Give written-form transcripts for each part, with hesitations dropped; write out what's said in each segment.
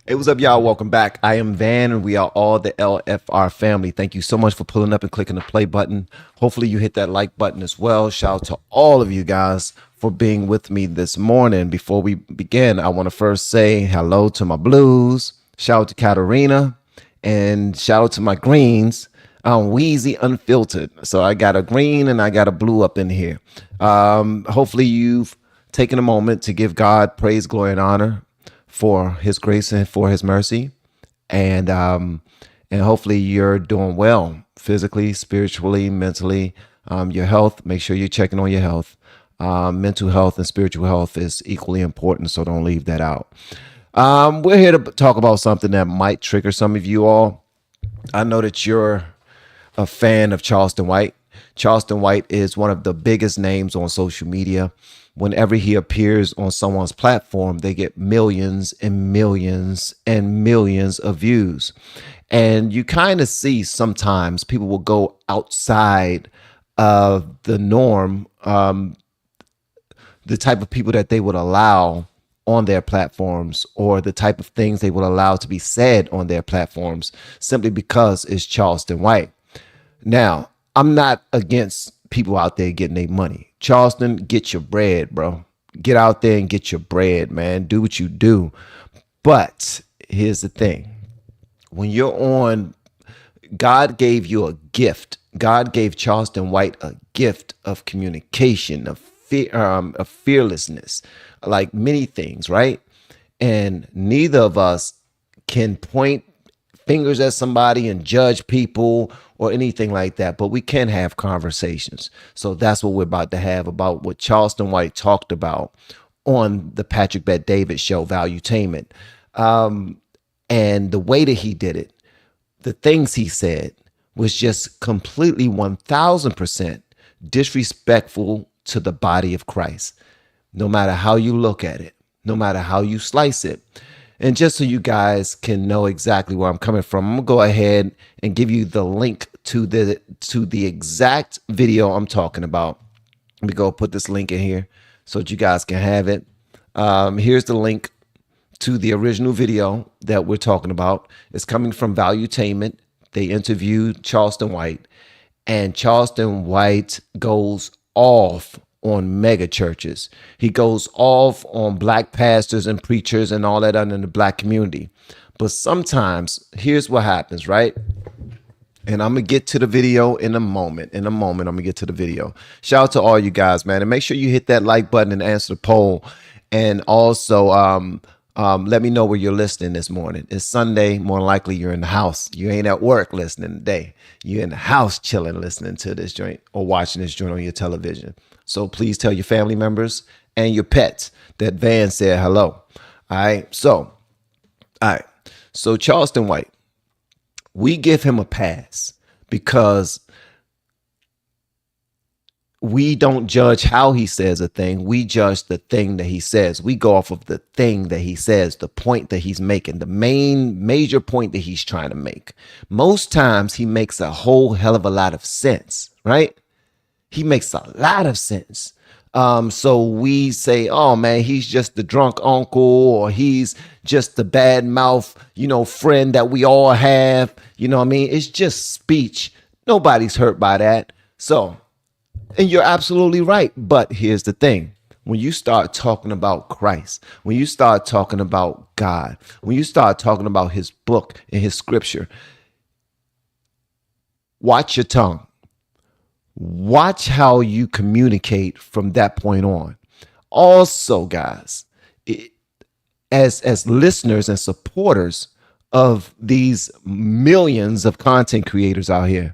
Hey, what's up, y'all? Welcome back. I am Van, and we are all the LFR family. Thank you so much for pulling up and clicking the play button. Hopefully, you hit that like button as well. Shout out to all of you guys for being with me this morning. Before we begin, I want to first say hello to my blues. Shout out to Katarina, and shout out to my greens. I'm Wheezy Unfiltered. So I got a green and I got a blue up in here. Hopefully, you've taken a moment to give God praise, glory, and honor for his grace and for his mercy. And hopefully you're doing well physically, spiritually, mentally. Your health, make sure you're checking on your health. Mental health and spiritual health is equally important, so don't leave that out. We're here to talk about something that might trigger some of you all. I know that you're a fan of Charleston White. Charleston White is one of the biggest names on social media. Whenever he appears on someone's platform, they get millions and millions and millions of views. And you kind of see sometimes people will go outside of the norm, the type of people that they would allow on their platforms, or the type of things they would allow to be said on their platforms, simply because it's Charleston White. Now, I'm not against people out there getting their money. Charleston, get your bread, bro. Get out there and get your bread, man. Do what you do. But here's the thing. When you're on, God gave you a gift. God gave Charleston White a gift of communication, of fearlessness, like many things, right? And neither of us can point fingers at somebody and judge people or anything like that, but we can have conversations. So that's what we're about to have, about what Charleston White talked about on the Patrick Bet David show, Valuetainment. And the way that he did it, the things he said was just completely 1000% disrespectful to the body of Christ, no matter how you look at it, no matter how you slice it. And just so you guys can know exactly where I'm coming from, I'm gonna go ahead and give you the link to the exact video I'm talking about. Let me go put this link in here so that you guys can have it. Here's the link to the original video that we're talking about. It's coming from Valuetainment. They interviewed Charleston White, and Charleston White goes off on mega churches. He goes off on black pastors and preachers and all that under the black community. But sometimes, here's what happens, right? And I'm going to get to the video in a moment. I'm going to get to the video. Shout out to all you guys, man. And make sure you hit that like button and answer the poll. And also, let me know where you're listening this morning. It's Sunday. More than likely, you're in the house. You ain't at work listening today. You're in the house chilling, listening to this joint or watching this joint on your television. So please tell your family members and your pets that Van said hello. All right. So Charleston White, we give him a pass because we don't judge how he says a thing. We judge the thing that he says. We go off of the thing that he says, the point that he's making, the major point that he's trying to make. Most times he makes a whole hell of a lot of sense, right? He makes a lot of sense. So we say, oh man, he's just the drunk uncle, or he's just the bad mouth, friend that we all have. You know what I mean? It's just speech. Nobody's hurt by that. So, and you're absolutely right. But here's the thing. When you start talking about Christ, when you start talking about God, when you start talking about his book and his scripture, watch your tongue. Watch how you communicate from that point on. Also, guys, as listeners and supporters of these millions of content creators out here,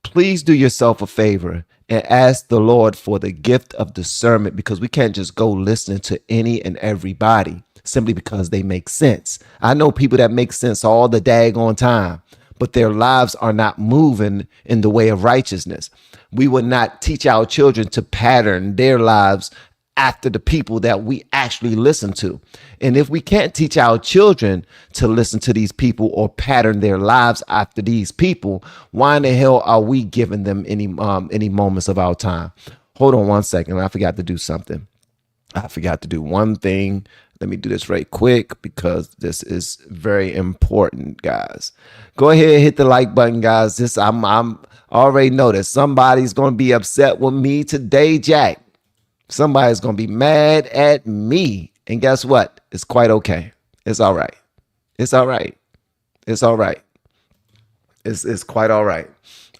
please do yourself a favor and ask the Lord for the gift of discernment, because we can't just go listening to any and everybody simply because they make sense. I know people that make sense all the daggone time, but their lives are not moving in the way of righteousness. We would not teach our children to pattern their lives after the people that we actually listen to. And if we can't teach our children to listen to these people or pattern their lives after these people, why in the hell are we giving them any moments of our time? Hold on one second. I forgot to do something. I forgot to do one thing. Let me do this right quick because this is very important, guys. Go ahead and hit the like button, guys. I'm already know that somebody's gonna be upset with me today, Jack. Somebody's gonna be mad at me. And guess what? It's quite okay. It's all right. It's all right. It's all right. It's quite all right.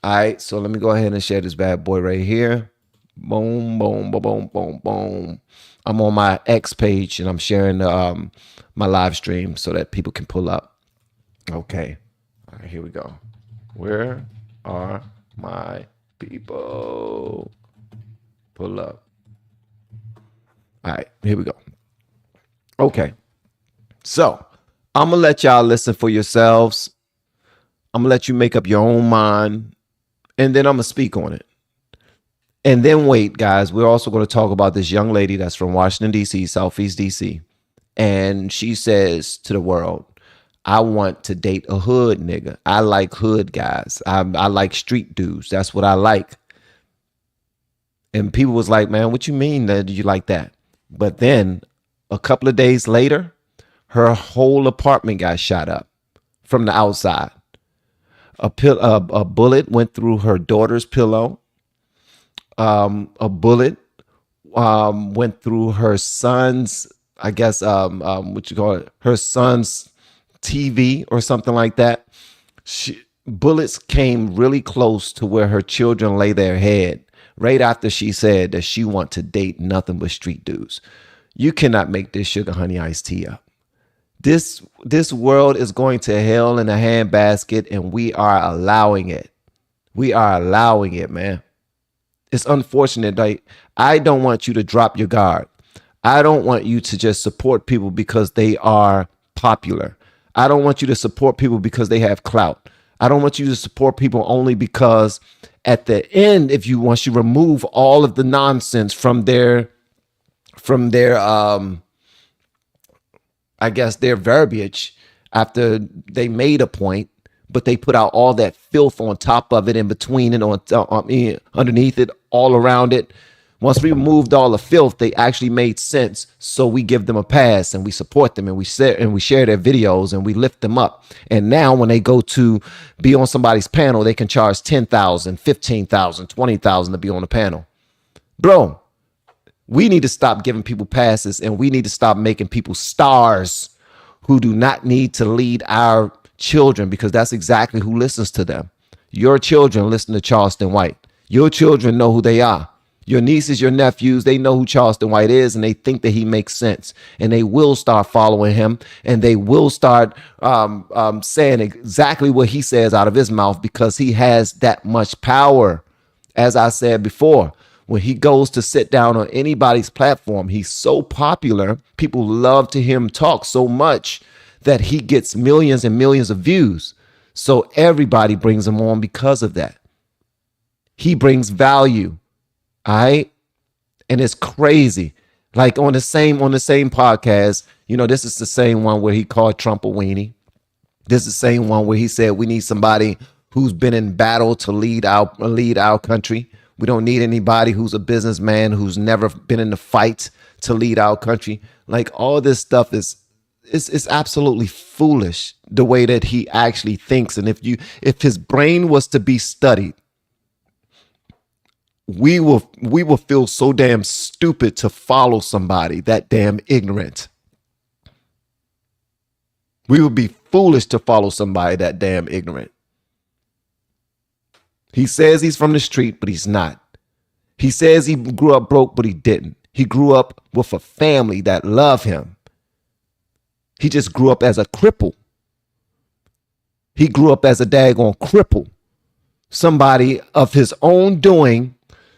All right. So let me go ahead and share this bad boy right here. Boom, boom, boom, boom, boom, boom. I'm on my X page and I'm sharing my live stream so that people can pull up. Okay. All right, here we go. Where are my people? Pull up. All right, here we go. Okay. So I'm going to let y'all listen for yourselves. I'm going to let you make up your own mind. And then I'm going to speak on it. And then wait, guys, we're also going to talk about this young lady that's from Washington, D.C., Southeast D.C. And she says to the world, I want to date a hood nigga. I like hood guys. I like street dudes. That's what I like. And people was like, man, what you mean that you like that? But then a couple of days later, her whole apartment got shot up from the outside. A bullet went through her daughter's pillow. A bullet went through her son's, I guess, what you call it, her son's TV or something like that. Bullets came really close to where her children lay their head right after she said that she want to date nothing but street dudes. You cannot make this sugar honey iced tea up. This world is going to hell in a handbasket, and we are allowing it. We are allowing it, man. It's unfortunate. Like, I don't want you to drop your guard. I don't want you to just support people because they are popular. I don't want you to support people because they have clout. I don't want you to support people only because at the end, once you remove all of the nonsense from their I guess their verbiage after they made a point, but they put out all that filth on top of it, in between and underneath it, all around it. Once we removed all the filth, they actually made sense. So we give them a pass and we support them and we share their videos and we lift them up. And now when they go to be on somebody's panel, they can charge $10,000, $15,000, $20,000 to be on the panel. Bro, we need to stop giving people passes, and we need to stop making people stars who do not need to lead our children, because that's exactly who listens to them. Your children listen to Charleston White. Your children know who they are. Your nieces, your nephews, they know who Charleston White is, and they think that he makes sense, and they will start following him, and they will start saying exactly what he says out of his mouth, because he has that much power. As I said before, when he goes to sit down on anybody's platform, he's so popular. People love to hear him talk so much that he gets millions and millions of views. So everybody brings him on because of that. He brings value. All right. And it's crazy. Like on the same podcast, this is the same one where he called Trump a weenie. This is the same one where he said we need somebody who's been in battle to lead our country. We don't need anybody who's a businessman who's never been in the fight to lead our country. Like, all this stuff is absolutely foolish, the way that he actually thinks. And if his brain was to be studied, we will feel so damn stupid to follow somebody that damn ignorant. We would be foolish to follow somebody that damn ignorant. He says he's from the street, but he's not. He says he grew up broke, but he didn't. He grew up with a family that loved him. He just grew up as a cripple. He grew up as a daggone cripple. Somebody of his own doing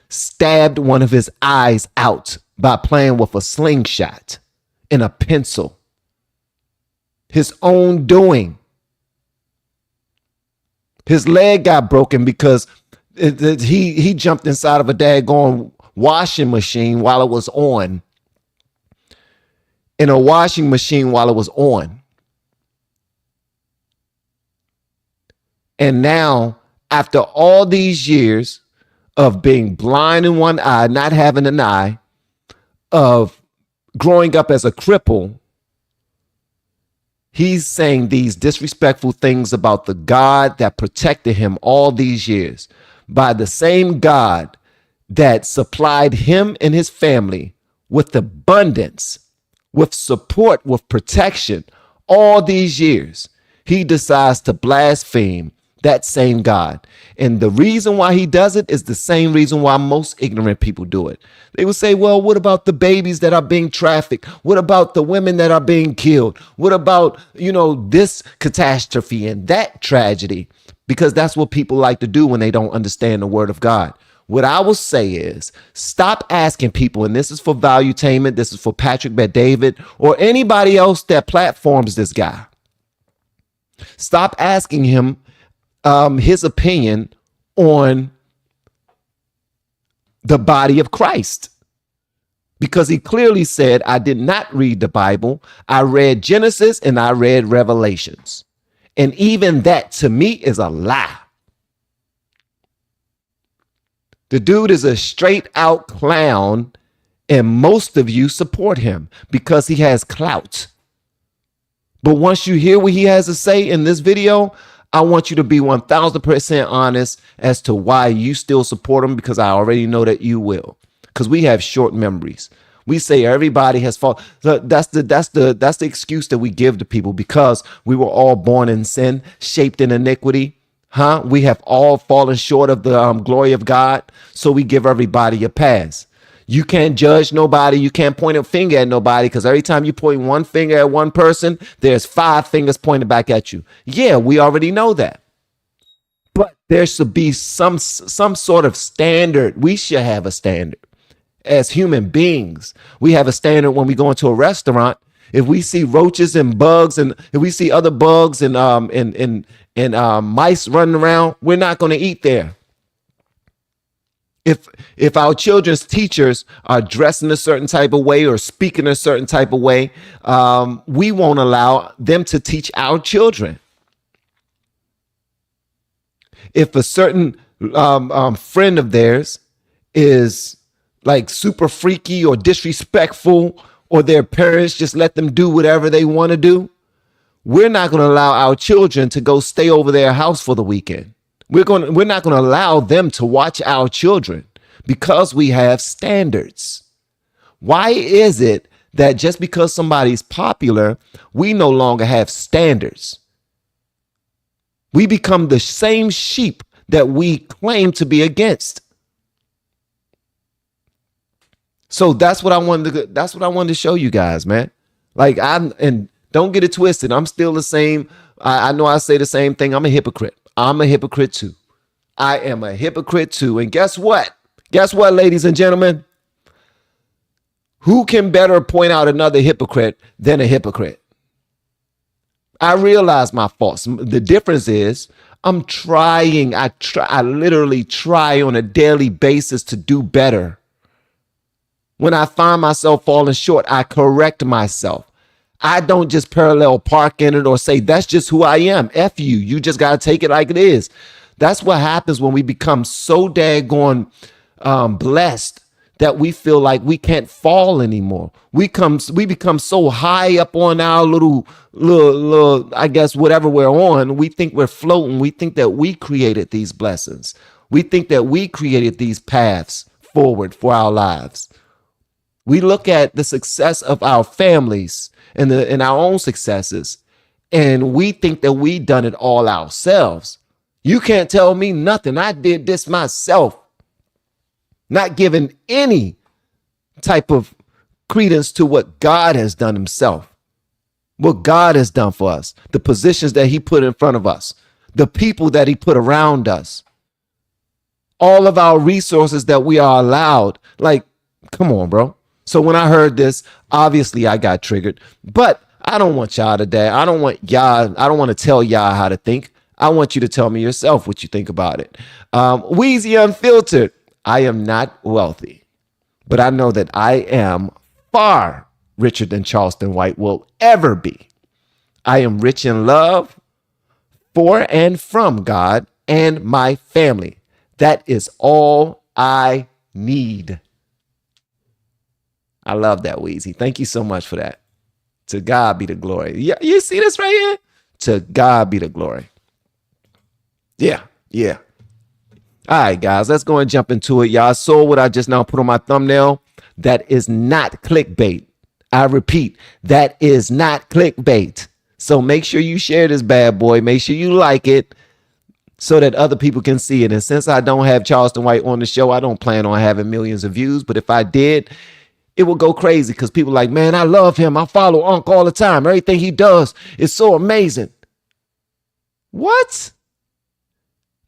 stabbed one of his eyes out by playing with a slingshot and a pencil. His own doing. His leg got broken because he jumped inside of a daggone washing machine while it was on. In a washing machine while it was on. And now, after all these years of being blind in one eye, not having an eye, of growing up as a cripple, he's saying these disrespectful things about the God that protected him all these years, by the same God that supplied him and his family with abundance, with support, with protection all these years. He decides to blaspheme that same God. And the reason why he does it is the same reason why most ignorant people do it. They will say, well, what about the babies that are being trafficked? What about the women that are being killed? What about, this catastrophe and that tragedy? Because that's what people like to do when they don't understand the word of God. What I will say is stop asking people, and this is for Valuetainment, this is for Patrick Bet-David, or anybody else that platforms this guy. Stop asking him his opinion on the body of Christ, because he clearly said, I did not read the Bible. I read Genesis and I read Revelations. And even that to me is a lie. The dude is a straight out clown, and most of you support him because he has clout. But once you hear what he has to say in this video, I want you to be 1000% honest as to why you still support him, because I already know that you will. Because we have short memories. We say everybody has fallen. So that's the excuse that we give to people, because we were all born in sin, shaped in iniquity. We have all fallen short of the glory of God. So we give everybody a pass. You can't judge nobody. You can't point a finger at nobody, because every time you point one finger at one person, there's 5 fingers pointed back at you. Yeah, we already know that. But there should be some sort of standard. We should have a standard. As human beings, we have a standard when we go into a restaurant. If we see roaches and bugs, and if we see other bugs and mice running around, we're not going to eat there. If our children's teachers are dressed in a certain type of way or speaking a certain type of way, we won't allow them to teach our children. If a certain friend of theirs is like super freaky or disrespectful, or their parents just let them do whatever they want to do, we're not going to allow our children to go stay over their house for the weekend. We're not going to allow them to watch our children, because we have standards. Why is it that just because somebody's popular, we no longer have standards? We become the same sheep that we claim to be against. So that's what I wanted to show you guys, man. And don't get it twisted. I'm still the same. I know I say the same thing. I'm a hypocrite. I'm a hypocrite too. I am a hypocrite too. And guess what? Guess what, ladies and gentlemen? Who can better point out another hypocrite than a hypocrite? I realize my faults. The difference is I'm trying. I literally try on a daily basis to do better. When I find myself falling short, I correct myself. I don't just parallel park in it or say, that's just who I am. F you. You just got to take it like it is. That's what happens when we become so daggone blessed that we feel like we can't fall anymore. We become so high up on our little, I guess, whatever we're on. We think we're floating. We think that we created these blessings. We think that we created these paths forward for our lives. We look at the success of our families and our own successes, and we think that we done it all ourselves. You can't tell me nothing. I did this myself. Not giving any type of credence to what God has done himself, what God has done for us, the positions that he put in front of us, the people that he put around us, all of our resources that we are allowed. Like, come on, bro. So when I heard this, obviously I got triggered, but I don't want y'all to I don't want to tell y'all how to think. I want you to tell me yourself what you think about it. Wheezy Unfiltered. I am not wealthy, but I know that I am far richer than Charleston White will ever be. I am rich in love for and from God and my family. That is all I need. I love that, Weezy. Thank you so much for that. To God be the glory. Yeah, you see this right here? To God be the glory. Yeah, yeah. All right, guys, let's go and jump into it. Y'all saw what I just now put on my thumbnail. That is not clickbait. I repeat, that is not clickbait. So make sure you share this bad boy. Make sure you like it so that other people can see it. And since I don't have Charleston White on the show, I don't plan on having millions of views. But if I did, it will go crazy because people are like, man, I love him. I follow Unc all the time. Everything he does is so amazing. What?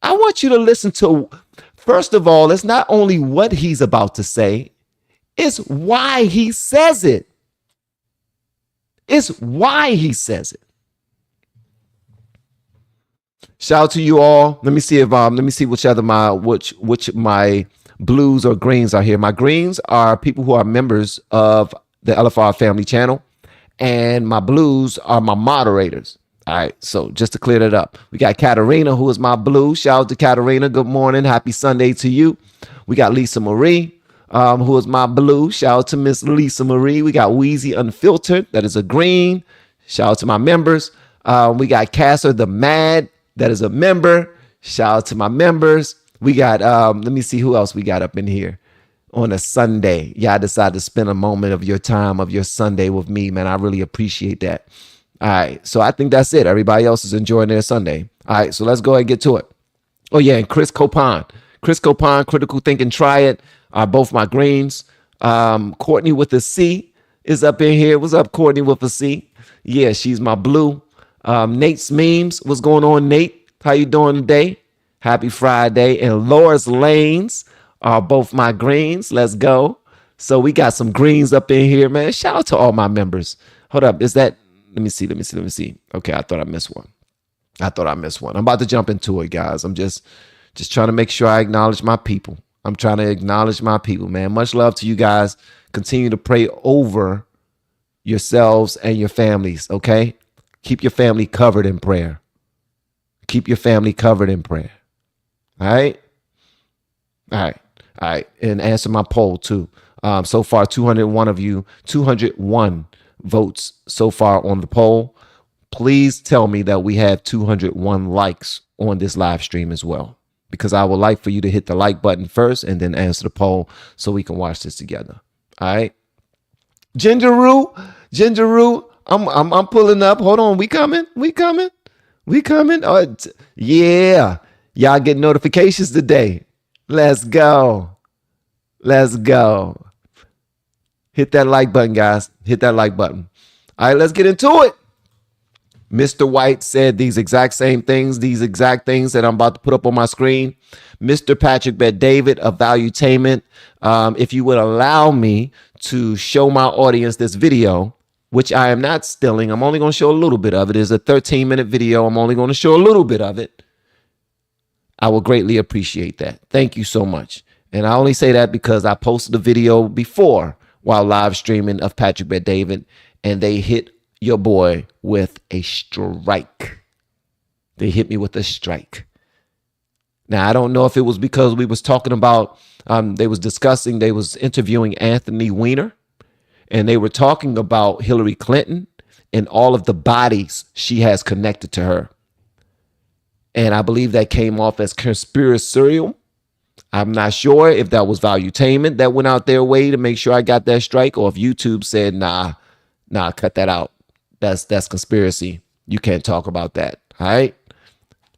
I want you to listen to, first of all, it's not only what he's about to say, it's why he says it. It's why he says it. Shout out to you all. Let me see if let me see which my blues or greens are here. My greens are people who are members of the LFR family channel, and my blues are my moderators. All right, so just to clear that up, we got Katarina, who is my blue. Shout out to Katarina. Good morning. Happy Sunday to you. We got Lisa Marie, who is my blue. Shout out to Miss Lisa Marie. We got Wheezy Unfiltered. That is a green. Shout out to my members. We got Casser the Mad. That is a member. Shout out to my members. We got, let me see who else we got up in here on a Sunday. Y'all decide to spend a moment of your time, of your Sunday with me, man. I really appreciate that. All right, so I think that's it. Everybody else is enjoying their Sunday. All right, so let's go ahead and get to it. Oh, yeah, and Chris Copan, Critical Thinking, Try It, are both my greens. Courtney with a C is up in here. What's up, Courtney with a C? Yeah, she's my blue. Nate's Memes, what's going on, Nate? How you doing today? Happy Friday. And Laura's Lanes are both my greens. Let's go. So we got some greens up in here, man. Shout out to all my members. Hold up, is that... Let me see. Okay, I thought I missed one. I'm about to jump into it, guys. I'm just trying to make sure I acknowledge my people. I'm trying to acknowledge my people, man. Much love to you guys. Continue to pray over yourselves and your families, okay? Keep your family covered in prayer. All right? All right. And answer my poll, too. So far, 201 votes so far on the poll. Please tell me that we have 201 likes on this live stream as well, because I would like for you to hit the like button first and then answer the poll so we can watch this together. All right. Gingeroo, I'm pulling up. Hold on. We coming. Oh, yeah. Y'all get notifications today. Let's go. Hit that like button, guys. Hit that like button. All right, let's get into it. Mr. White said these exact things that I'm about to put up on my screen. Mr. Patrick Bet David of Valuetainment, if you would allow me to show my audience this video, which I am not stealing. I'm only going to show a little bit of it. It's a 13-minute video. I'm only going to show a little bit of it. I will greatly appreciate that. Thank you so much. And I only say that because I posted a video before while live streaming of Patrick Bet David, and they hit your boy with a strike. They hit me with a strike. Now, I don't know if it was because we was talking about, they was interviewing Anthony Weiner, and they were talking about Hillary Clinton and all of the bodies she has connected to her. And I believe that came off as conspiratorial. I'm not sure if that was Valuetainment that went out their way to make sure I got that strike, or if YouTube said, nah, cut that out. That's conspiracy. You can't talk about that. All right.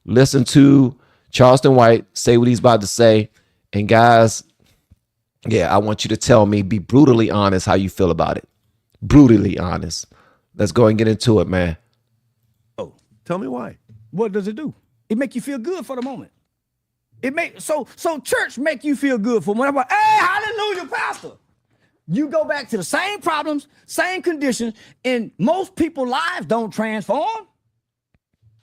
Listen to Charleston White say what he's about to say. And guys, yeah, I want you to tell me, be brutally honest how you feel about it. Brutally honest. Let's go and get into it, man. Oh, tell me why. What does it do? It make you feel good for the moment. So church make you feel good for whenever, hey, hallelujah, pastor. You go back to the same problems, same conditions, and most people's lives don't transform.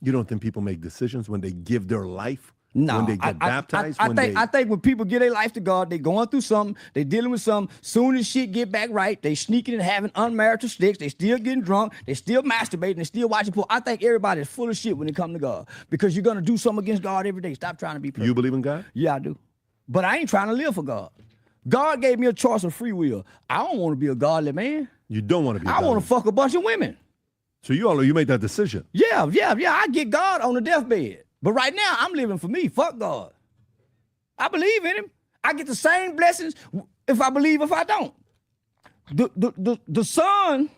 You don't think people make decisions when they give their life? No, when they get baptized? I think when people give their life to God, they going through something, they dealing with something. Soon as shit get back right, they sneaking and having unmerited sticks. They still getting drunk. They still masturbating. They still watching porn. I think everybody is full of shit when it comes to God, because you're gonna do something against God every day. Stop trying to be perfect. You believe in God? Yeah, I do. But I ain't trying to live for God. God gave me a choice of free will. I don't want to be a godly man. You don't want to be. I want to fuck a bunch of women. So you made that decision. Yeah. I get God on the deathbed. But right now, I'm living for me. Fuck God. I believe in him. I get the same blessings if I believe, if I don't. The sun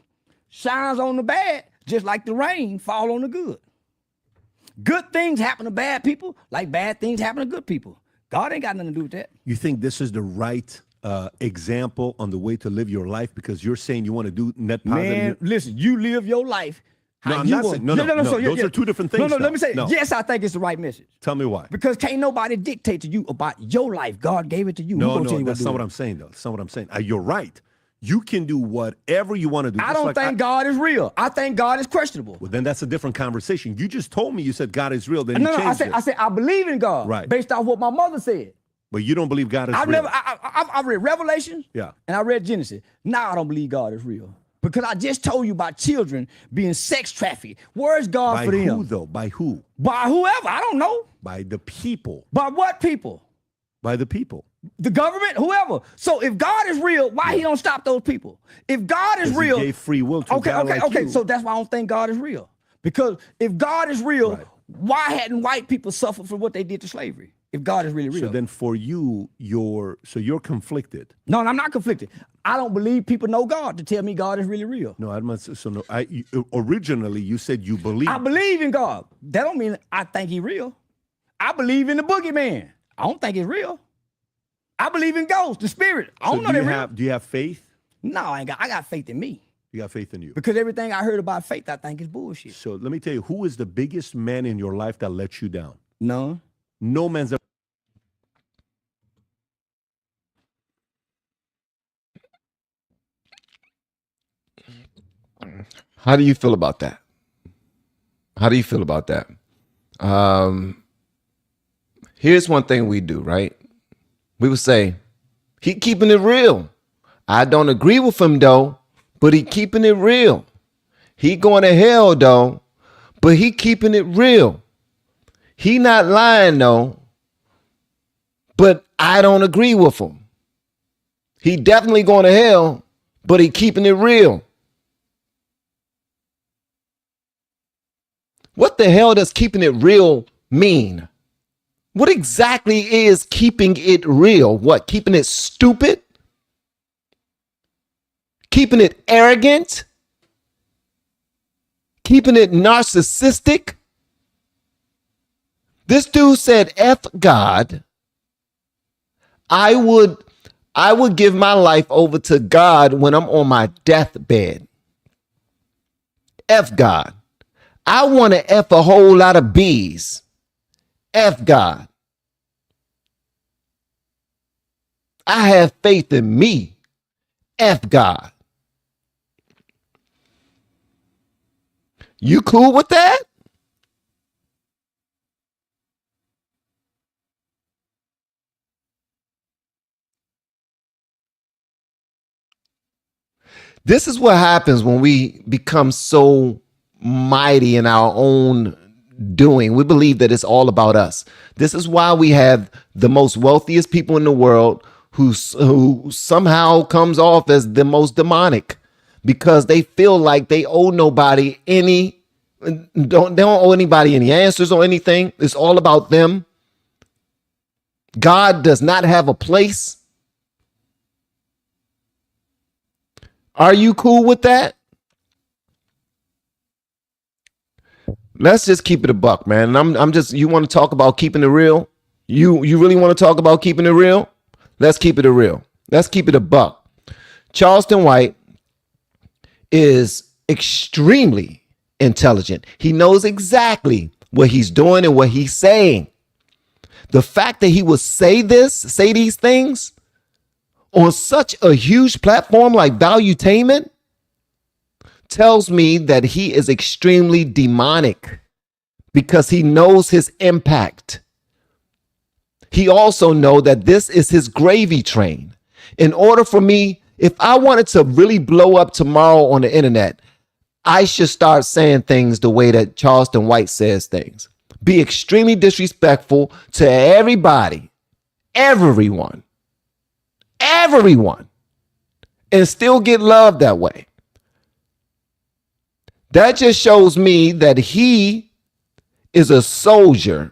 shines on the bad just like the rain fall on the good. Good things happen to bad people like bad things happen to good people. God ain't got nothing to do with that. You think this is the right example on the way to live your life because you're saying you want to do net positive? Man, listen, you live your life. No, I'm not saying, no. Those are two different things. No, let me say, yes, I think it's the right message. Tell me why. Because can't nobody dictate to you about your life. God gave it to you. No, that's not what I'm saying, though. That's not what I'm saying. You're right. You can do whatever you want to do. I don't think God is real. I think God is questionable. Well, then that's a different conversation. You just told me you said God is real. Then you changed it. I said I believe in God. Right. Based off what my mother said. But you don't believe God is real. I've read Revelation. Yeah. And I read Genesis. Now I don't believe God is real. Because I just told you about children being sex trafficked. Where's God for them? By who, though? By who? By whoever. I don't know. By the people. By what people? By the people. The government, whoever. So if God is real, why he don't stop those people? If God is real, he gave free will to God like you. So that's why I don't think God is real. Because if God is real, why hadn't white people suffered for what they did to slavery? If God is really real. So then for you, you're conflicted. No, I'm not conflicted. I don't believe people know God to tell me God is really real. No, originally you said you believe. I believe in God. That don't mean I think he's real. I believe in the boogeyman. I don't think it's real. I believe in ghosts, the spirit. I don't know they're real. Do you have faith? No, I got faith in me. You got faith in you. Because everything I heard about faith, I think is bullshit. So let me tell you, who is the biggest man in your life that let you down? None. No man's ever. How do you feel about that? How do you feel about that? Here's one thing we do, right? We would say, he keeping it real. I don't agree with him though, but he keeping it real. He going to hell though, but he keeping it real. He not lying though, but I don't agree with him. He definitely going to hell, but he keeping it real. What the hell does keeping it real mean? What exactly is keeping it real? What, keeping it stupid? Keeping it arrogant? Keeping it narcissistic? This dude said, F God. I would give my life over to God when I'm on my deathbed. F God. I want to F a whole lot of B's. F God. I have faith in me. F God. You cool with that? This is what happens when we become so mighty in our own doing. We believe that it's all about us. This is why we have the most wealthiest people in the world who somehow comes off as the most demonic, because they feel like they owe nobody they don't owe anybody any answers or anything. It's all about them. God does not have a place. Are you cool with that? Let's just keep it a buck, man. And I'm just, you want to talk about keeping it real? You really want to talk about keeping it real? Let's keep it a real. Let's keep it a buck. Charleston White is extremely intelligent. He knows exactly what he's doing and what he's saying. The fact that he would say these things on such a huge platform like Valuetainment tells me that he is extremely demonic, because he knows his impact. He also knows that this is his gravy train. In order for me, if I wanted to really blow up tomorrow on the internet, I should start saying things the way that Charleston White says things. Be extremely disrespectful to everybody, everyone, everyone and still get loved that way. That just shows me that he is a soldier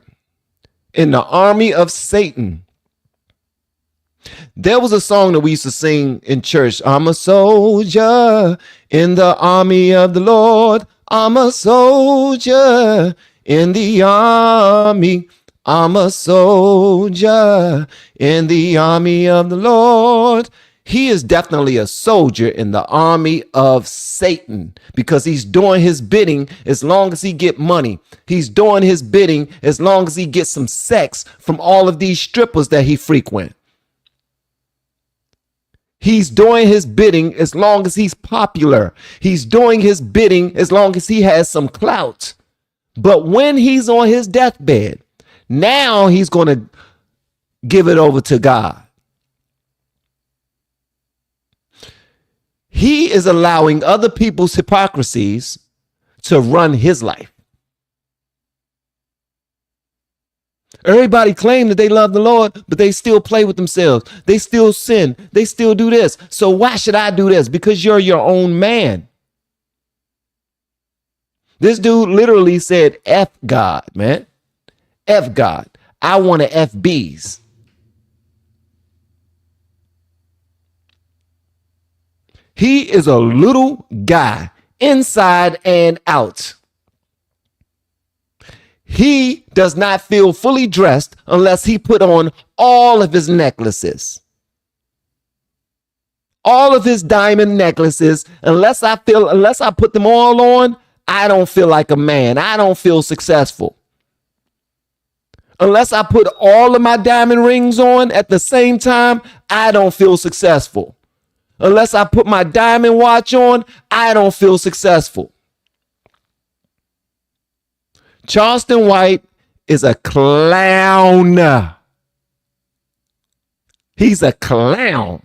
in the army of Satan. There was a song that we used to sing in church. I'm a soldier in the army of the Lord. I'm a soldier in the army. I'm a soldier in the army of the Lord. He is definitely a soldier in the army of Satan because he's doing his bidding as long as he get money. He's doing his bidding as long as he gets some sex from all of these strippers that he frequent. He's doing his bidding as long as he's popular. He's doing his bidding as long as he has some clout. But when he's on his deathbed, now he's going to give it over to God. He is allowing other people's hypocrisies to run his life. Everybody claim that they love the Lord, but they still play with themselves. They still sin. They still do this. So why should I do this? Because you're your own man. This dude literally said, F God, man. F God. I want to F B's. He is a little guy inside and out. He does not feel fully dressed unless he put on all of his necklaces. All of his diamond necklaces, unless I put them all on, I don't feel like a man. I don't feel successful. Unless I put all of my diamond rings on at the same time, I don't feel successful. Unless I put my diamond watch on, I don't feel successful. Charleston White is a clown. He's a clown.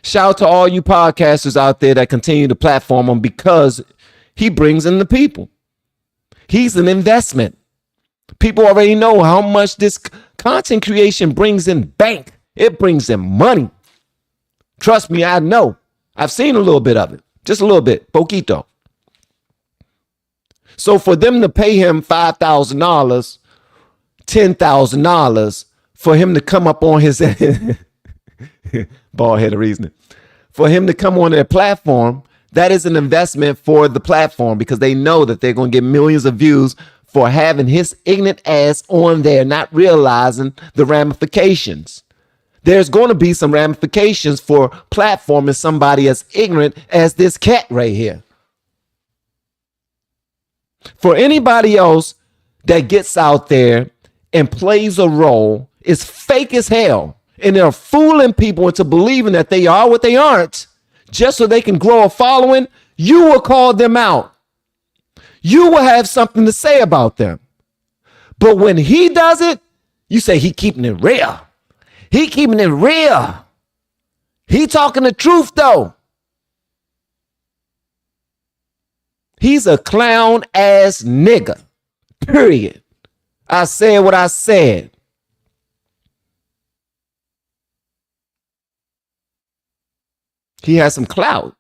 Shout out to all you podcasters out there that continue to platform him because he brings in the people. He's an investment. People already know how much this content creation brings in bank. It brings in money. Trust me, I know. I've seen a little bit of it. Just a little bit. Poquito. So for them to pay him $5,000, $10,000 for him to come up on his bald head of reasoning, for him to come on their platform, that is an investment for the platform because they know that they're going to get millions of views for having his ignorant ass on there, not realizing the ramifications. There's going to be some ramifications for platforming somebody as ignorant as this cat right here. For anybody else that gets out there and plays a role is fake as hell. And they're fooling people into believing that they are what they aren't just so they can grow a following. You will call them out. You will have something to say about them. But when he does it, you say he keeping it real. He keeping it real. He talking the truth though. He's a clown ass nigga. Period. I said what I said. He has some clout.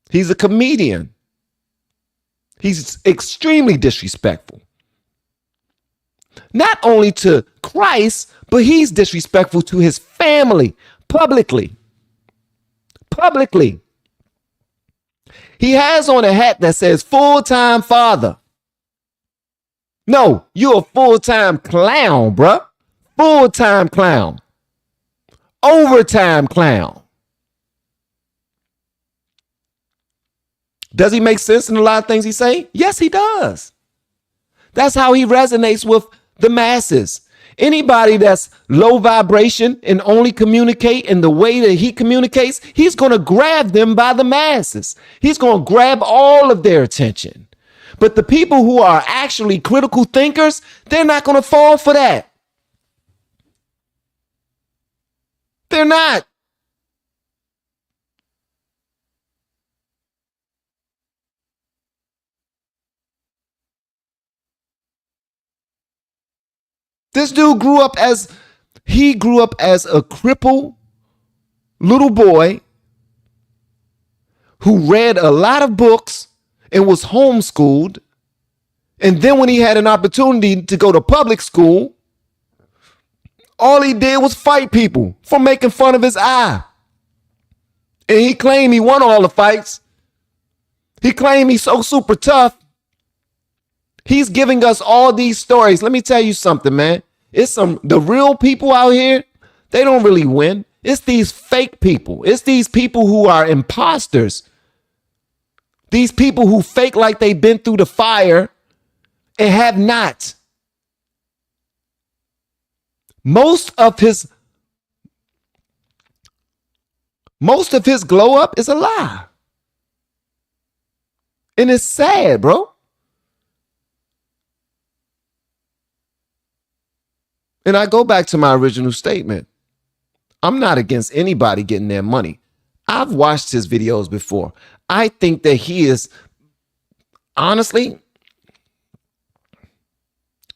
He's a comedian. He's extremely disrespectful. Not only to Christ, but he's disrespectful to his family publicly. Publicly. He has on a hat that says full-time father. No, you're a full-time clown, bruh. Full-time clown. Overtime clown. Does he make sense in a lot of things he say? Yes, he does. That's how he resonates with the masses. Anybody that's low vibration and only communicate in the way that he communicates, he's going to grab them by the masses. He's going to grab all of their attention. But the people who are actually critical thinkers, they're not going to fall for that. They're not. This dude grew up as He grew up as a crippled little boy who read a lot of books and was homeschooled. And then when he had an opportunity to go to public school, all he did was fight people for making fun of his eye. And he claimed he won all the fights. He claimed he's so super tough. He's giving us all these stories. Let me tell you something, man. The real people out here, they don't really win. It's these fake people. It's these people who are imposters. These people who fake like they've been through the fire and have not. Most of his glow up is a lie. And it's sad, bro. And I go back to my original statement. I'm not against anybody getting their money. I've watched his videos before. I think that he is, honestly,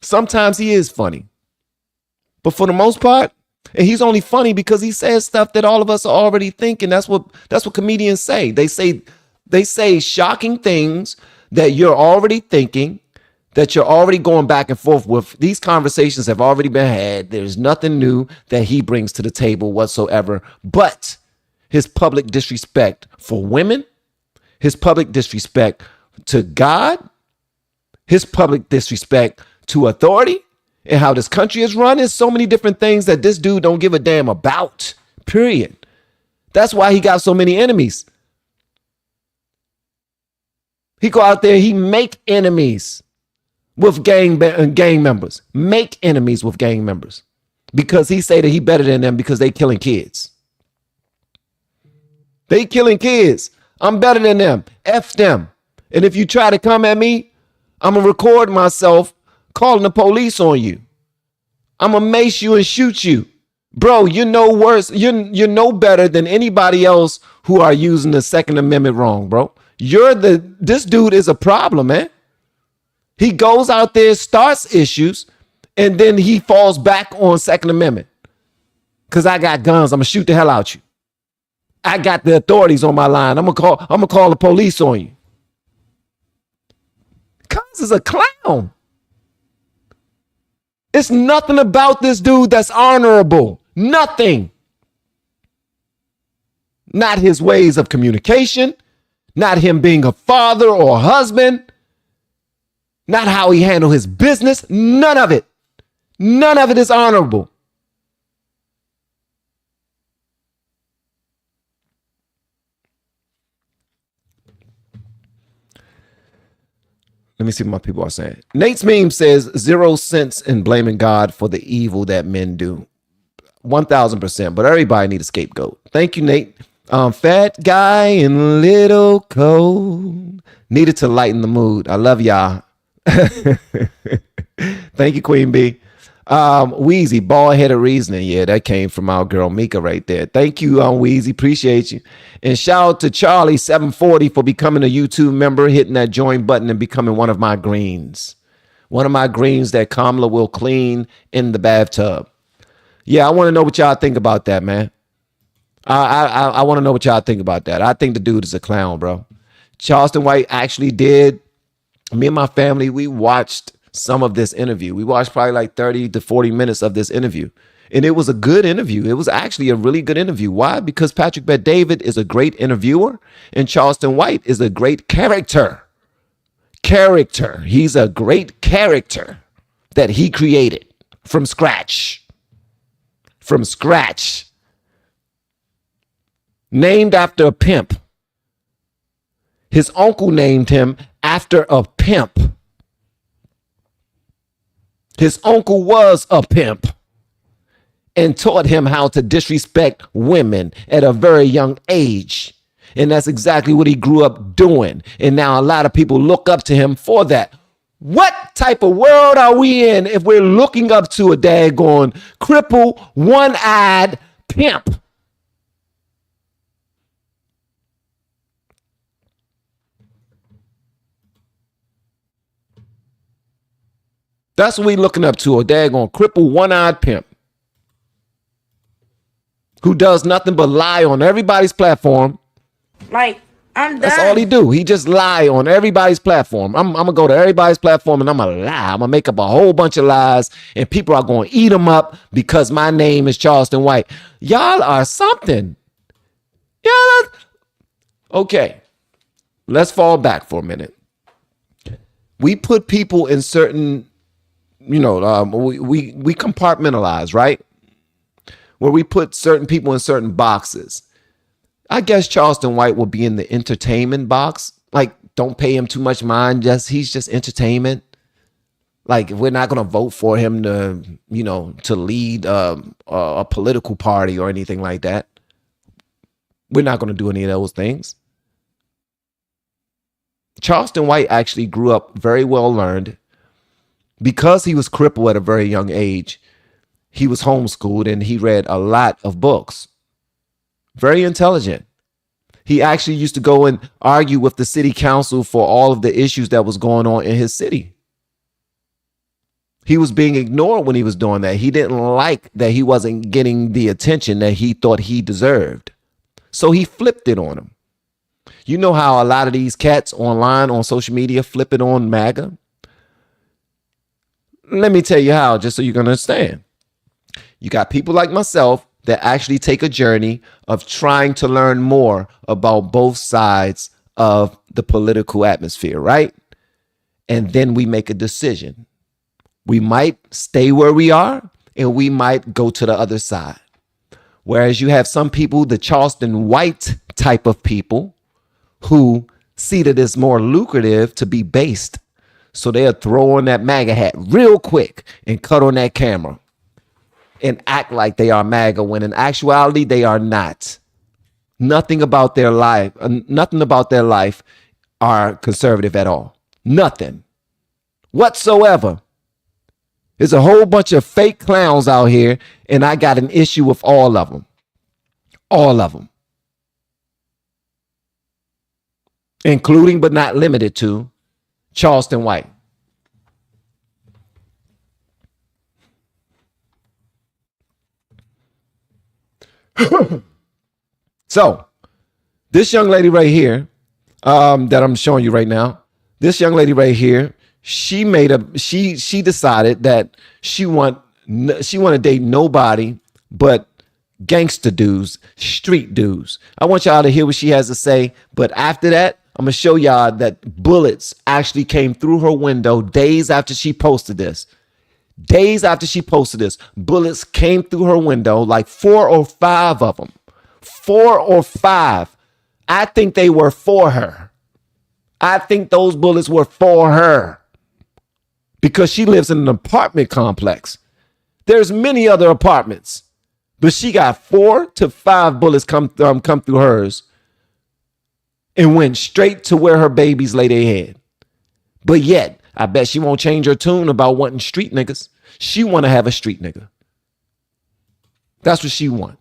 sometimes he is funny. But for the most part, and he's only funny because he says stuff that all of us are already thinking. That's what comedians say. They say shocking things that you're already thinking, that you're already going back and forth with. These conversations have already been had. There's nothing new that he brings to the table whatsoever. But his public disrespect for women, his public disrespect to God, his public disrespect to authority, and how this country is run is so many different things that this dude don't give a damn about, period. That's why he got so many enemies. He go out there, he make enemies with gang members. Make enemies with gang members. Because he say that he better than them because they killing kids. They killing kids. I'm better than them. F them. And if you try to come at me, I'm going to record myself calling the police on you. I'm going to mace you and shoot you. Bro, you're no worse. You're no better than anybody else who are using the Second Amendment wrong, bro. This dude is a problem, man. He goes out there, starts issues, and then he falls back on Second Amendment. Because I got guns. I'm going to shoot the hell out you. I got the authorities on my line. I'm gonna call the police on you. Cuz is a clown. It's nothing about this dude that's honorable. Nothing. Not his ways of communication. Not him being a father or a husband. Not how he handled his business. None of it. None of it is honorable. Let me see what my people are saying. Nate's meme says 0 sense in blaming God for the evil that men do. 1000%. But everybody need a scapegoat. Thank you, Nate. Fat guy and little cold. Needed to lighten the mood. I love y'all. Thank you, Queen B. Wheezy, bald-headed reasoning. Yeah, that came from our girl Mika right there. Thank you, Wheezy. Appreciate you. And shout out to Charlie 740 for becoming a YouTube member, hitting that join button and becoming one of my greens. One of my greens that Kamala will clean in the bathtub. Yeah, I want to know what y'all think about that, man. I want to know what y'all think about that. I think the dude is a clown, bro. Charleston White actually did. Me and my family, we watched some of this interview. We watched probably like 30 to 40 minutes of this interview. And it was a good interview. It was actually a really good interview. Why? Because Patrick Bet-David is a great interviewer and Charleston White is a great character. He's a great character that he created from scratch. Named after a pimp. His uncle named him after a pimp. His uncle was a pimp and taught him how to disrespect women at a very young age. And that's exactly what he grew up doing. And now a lot of people look up to him for that. What type of world are we in if we're looking up to a daggone cripple, one-eyed pimp? That's what we looking up to, a daggone cripple, one-eyed pimp. who does nothing but lie on everybody's platform. Like, I'm done. That's all he do. He just lie on everybody's platform. I'm gonna go to everybody's platform and I'm gonna lie. I'm gonna make up a whole bunch of lies and people are gonna eat them up because my name is Charleston White. Y'all are something. Yeah. Okay. Let's fall back for a minute. We put people in certain, we compartmentalize, right? Where we put certain people in certain boxes. I guess Charleston White will be in the entertainment box. Like, don't pay him too much mind. He's just entertainment. Like, we're not going to vote for him to, to lead a political party or anything like that. We're not going to do any of those things. Charleston White actually grew up very well learned. Because he was crippled at a very young age, he was homeschooled and he read a lot of books. Very intelligent. He actually used to go and argue with the city council for all of the issues that was going on in his city. He was being ignored when he was doing that. He didn't like that he wasn't getting the attention that he thought he deserved. So he flipped it on him. You know how a lot of these cats online on social media flip it on MAGA? Let me tell you how, just so you can understand. You got people like myself that actually take a journey of trying to learn more about both sides of the political atmosphere, right? And then we make a decision. We might stay where we are and we might go to the other side. Whereas you have some people, the Charleston White type of people, who see that it's more lucrative to be based. So they'll throw on that MAGA hat real quick and cut on that camera and act like they are MAGA when in actuality they are not. Nothing about their life are conservative at all. Nothing whatsoever. There's a whole bunch of fake clowns out here, and I got an issue with all of them. All of them. Including but not limited to Charleston White. So, this young lady right here, that I'm showing you right now, this young lady right here, she decided that she want to date nobody but gangster dudes, street dudes. I want y'all to hear what she has to say, but after that, I'm going to show y'all that bullets actually came through her window days after she posted this. Days after she posted this, bullets came through her window, like 4 or 5 of them. 4 or 5. I think they were for her. I think those bullets were for her because she lives in an apartment complex. There's many other apartments, but she got 4 to 5 bullets come through hers and went straight to where her babies lay their head. But yet, I bet she won't change her tune about wanting street niggas. She want to have a street nigga. That's what she want.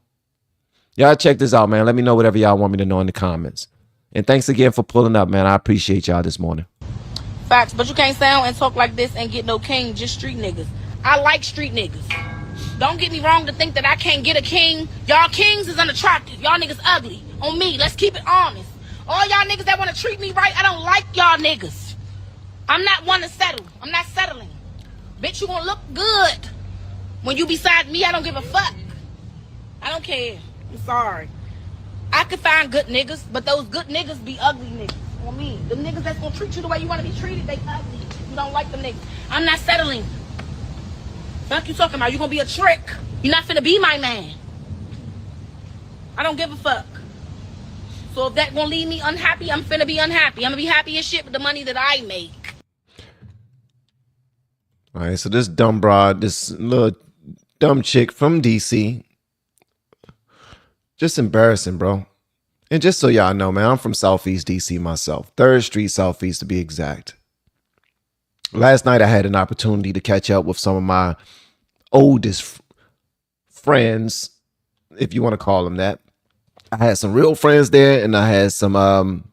Y'all check this out, man. Let me know whatever y'all want me to know in the comments. And thanks again for pulling up, man. I appreciate y'all this morning. Facts, but you can't sound and talk like this and get no king, just street niggas. I like street niggas. Don't get me wrong to think that I can't get a king. Y'all kings is unattractive. Y'all niggas ugly. On me, let's keep it honest. All y'all niggas that want to treat me right, I don't like y'all niggas. I'm not one to settle. I'm not settling. Bitch, you gonna look good. When you beside me, I don't give a fuck. I don't care. I'm sorry. I could find good niggas, but those good niggas be ugly niggas. On me. The niggas that's gonna treat you the way you want to be treated, they ugly. You don't like them niggas. I'm not settling. Fuck you talking about? You gonna be a trick. You're not finna be my man. I don't give a fuck. So if that gonna leave me unhappy, I'm finna be unhappy. I'm gonna be happy as shit with the money that I make. All right, so this dumb broad, this little dumb chick from DC, just embarrassing, bro. And just so y'all know, man, I'm from Southeast DC myself, 3rd Street Southeast to be exact. Last night I had an opportunity to catch up with some of my oldest friends, if you want to call them that. I had some real friends there, and I had some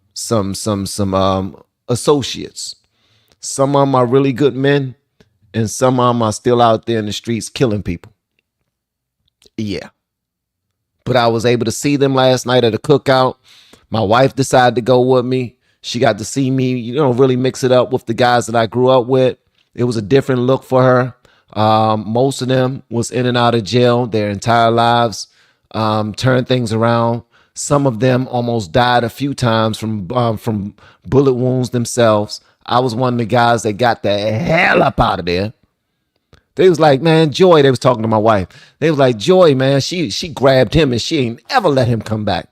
associates. Some of them are really good men, and some of them are still out there in the streets killing people. Yeah. but I was able to see them last night at a cookout. My wife decided to go with me. She got to see me, really mix it up with the guys that I grew up with. It was a different look for her. Most of them was in and out of jail their entire lives, turned things around. Some of them almost died a few times from bullet wounds themselves. I was one of the guys that got the hell up out of there. They was like, man, Joy, they was talking to my wife. They was like, Joy, man, she grabbed him and she ain't ever let him come back.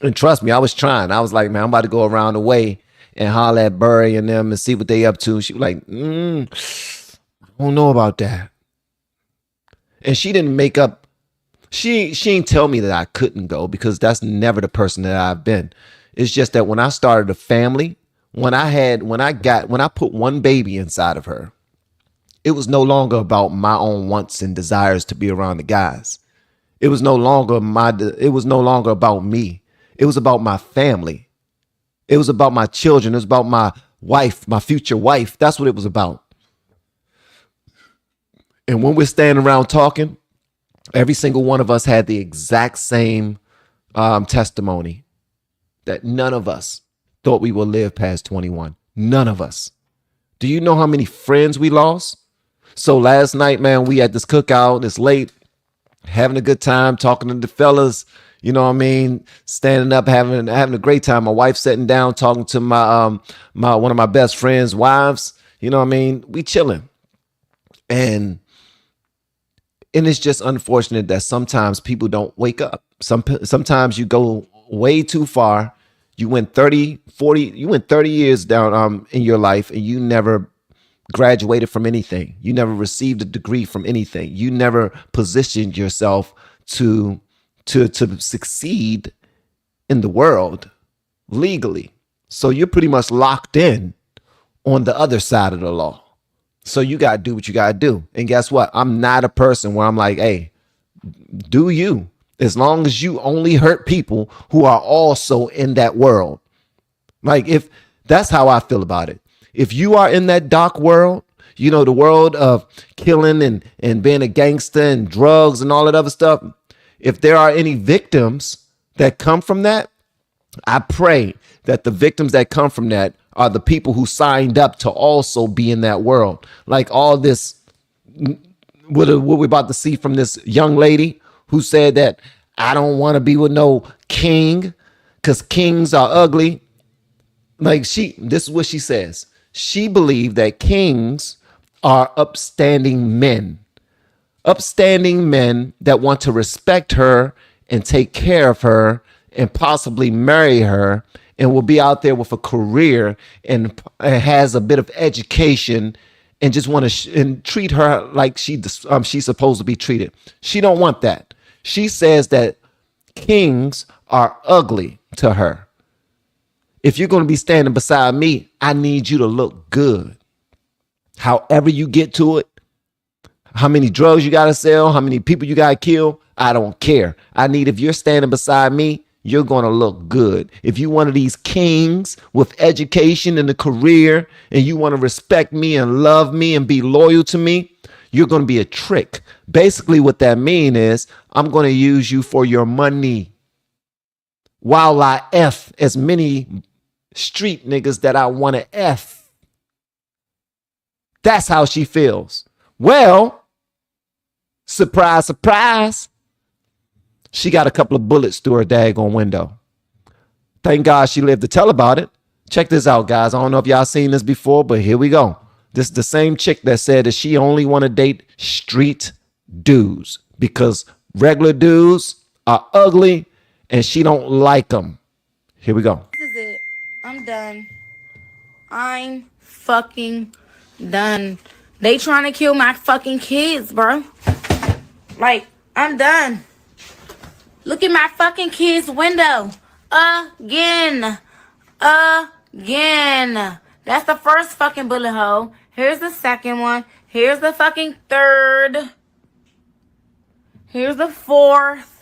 And trust me, I was trying. I was like, man, I'm about to go around the way and holler at Burry and them and see what they up to. She was like, I don't know about that. And she didn't make up. She didn't tell me that I couldn't go, because that's never the person that I've been. It's just that when I started a family, when I put one baby inside of her, it was no longer about my own wants and desires to be around the guys. It was no longer about me. It was about my family. It was about my children. It was about my wife, my future wife. That's what it was about. And when we're standing around talking, every single one of us had the exact same testimony that none of us thought we would live past 21. None of us. Do you know how many friends we lost? So last night, man, we had this cookout. It's late, having a good time, talking to the fellas. You know what I mean? Standing up, having a great time. My wife sitting down, talking to my one of my best friends' wives. You know what I mean? We chilling. And it's just unfortunate that sometimes people don't wake up. Sometimes you go way too far. You went 30 years down in your life, and you never graduated from anything. You never received a degree from anything. You never positioned yourself to succeed in the world legally. So you're pretty much locked in on the other side of the law. So you got to do what you got to do. And guess what? I'm not a person where I'm like, hey, do you, as long as you only hurt people who are also in that world. Like, if that's how I feel about it. If you are in that dark world, the world of killing and being a gangster and drugs and all that other stuff, if there are any victims that come from that, I pray that the victims that come from that are the people who signed up to also be in that world. Like all this, what we're about to see from this young lady who said that I don't want to be with no king because kings are ugly. Like this is what she says. She believed that kings are upstanding men that want to respect her and take care of her and possibly marry her, and will be out there with a career and has a bit of education and just want to and treat her like she's supposed to be treated. She don't want that. She says that kings are ugly to her. If you're going to be standing beside me, I need you to look good. However you get to it, how many drugs you got to sell, how many people you got to kill, I don't care. If you're standing beside me, you're going to look good. If you one of these kings with education and a career, and you want to respect me and love me and be loyal to me, you're going to be a trick. Basically, what that means is I'm going to use you for your money while I F as many street niggas that I want to F. That's how she feels. Well, surprise, surprise. She got a couple of bullets through her daggone window. Thank God she lived to tell about it. Check this out, guys. I don't know if y'all seen this before, but here we go. This is the same chick that said that she only want to date street dudes because regular dudes are ugly and she don't like them. Here we go. This is it. I'm done. I'm fucking done. They trying to kill my fucking kids, bro. Like, I'm done. Look at my fucking kid's window. Again. That's the first fucking bullet hole. Here's the second one. Here's the fucking third. Here's the fourth.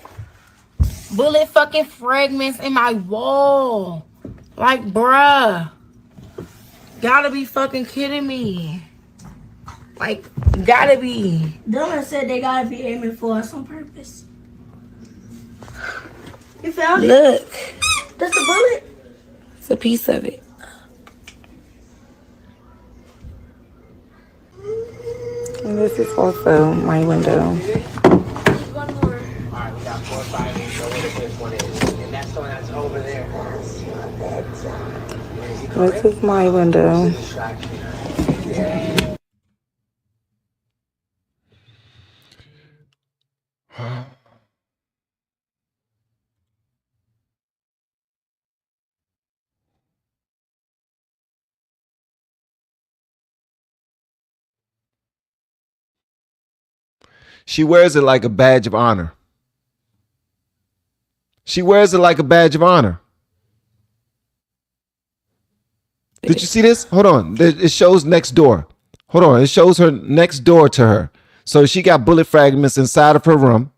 Bullet fucking fragments in my wall. Like, bruh. Gotta be fucking kidding me. Like, gotta be. Dylan said they gotta be aiming for us on purpose. You found it? Look. That's a bullet? It's a piece of it. And this is also my window. One more. All right, we got 4, 5, 8. Know where the fifth one is. And that's the one that's over there. This is my window. She wears it like a badge of honor. She wears it like a badge of honor. Did you see this? Hold on. It shows next door. Hold on. It shows her next door to her. So she got bullet fragments inside of her room.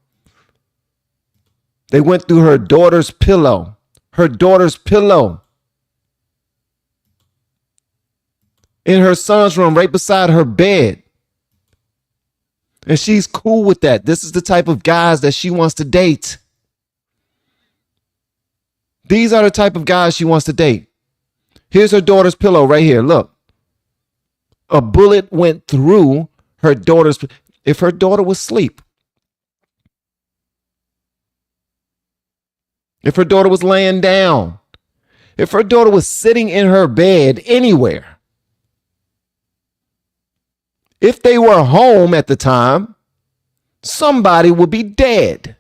They went through her daughter's pillow. Her daughter's pillow. In her son's room, right beside her bed. And she's cool with that. This is the type of guys that she wants to date. These are the type of guys she wants to date. Here's her daughter's pillow right here. Look. A bullet went through her daughter's. If her daughter was asleep. If her daughter was laying down. If her daughter was sitting in her bed anywhere. If they were home at the time, somebody would be dead.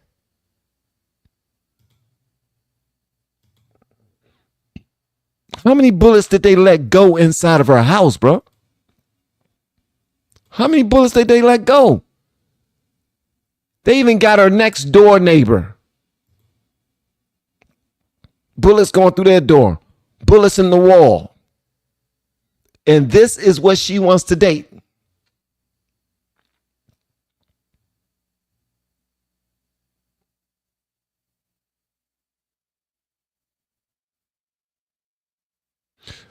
How many bullets did they let go inside of her house, bro? How many bullets did they let go? They even got her next door neighbor. Bullets going through their door. Bullets in the wall. And this is what she wants to date.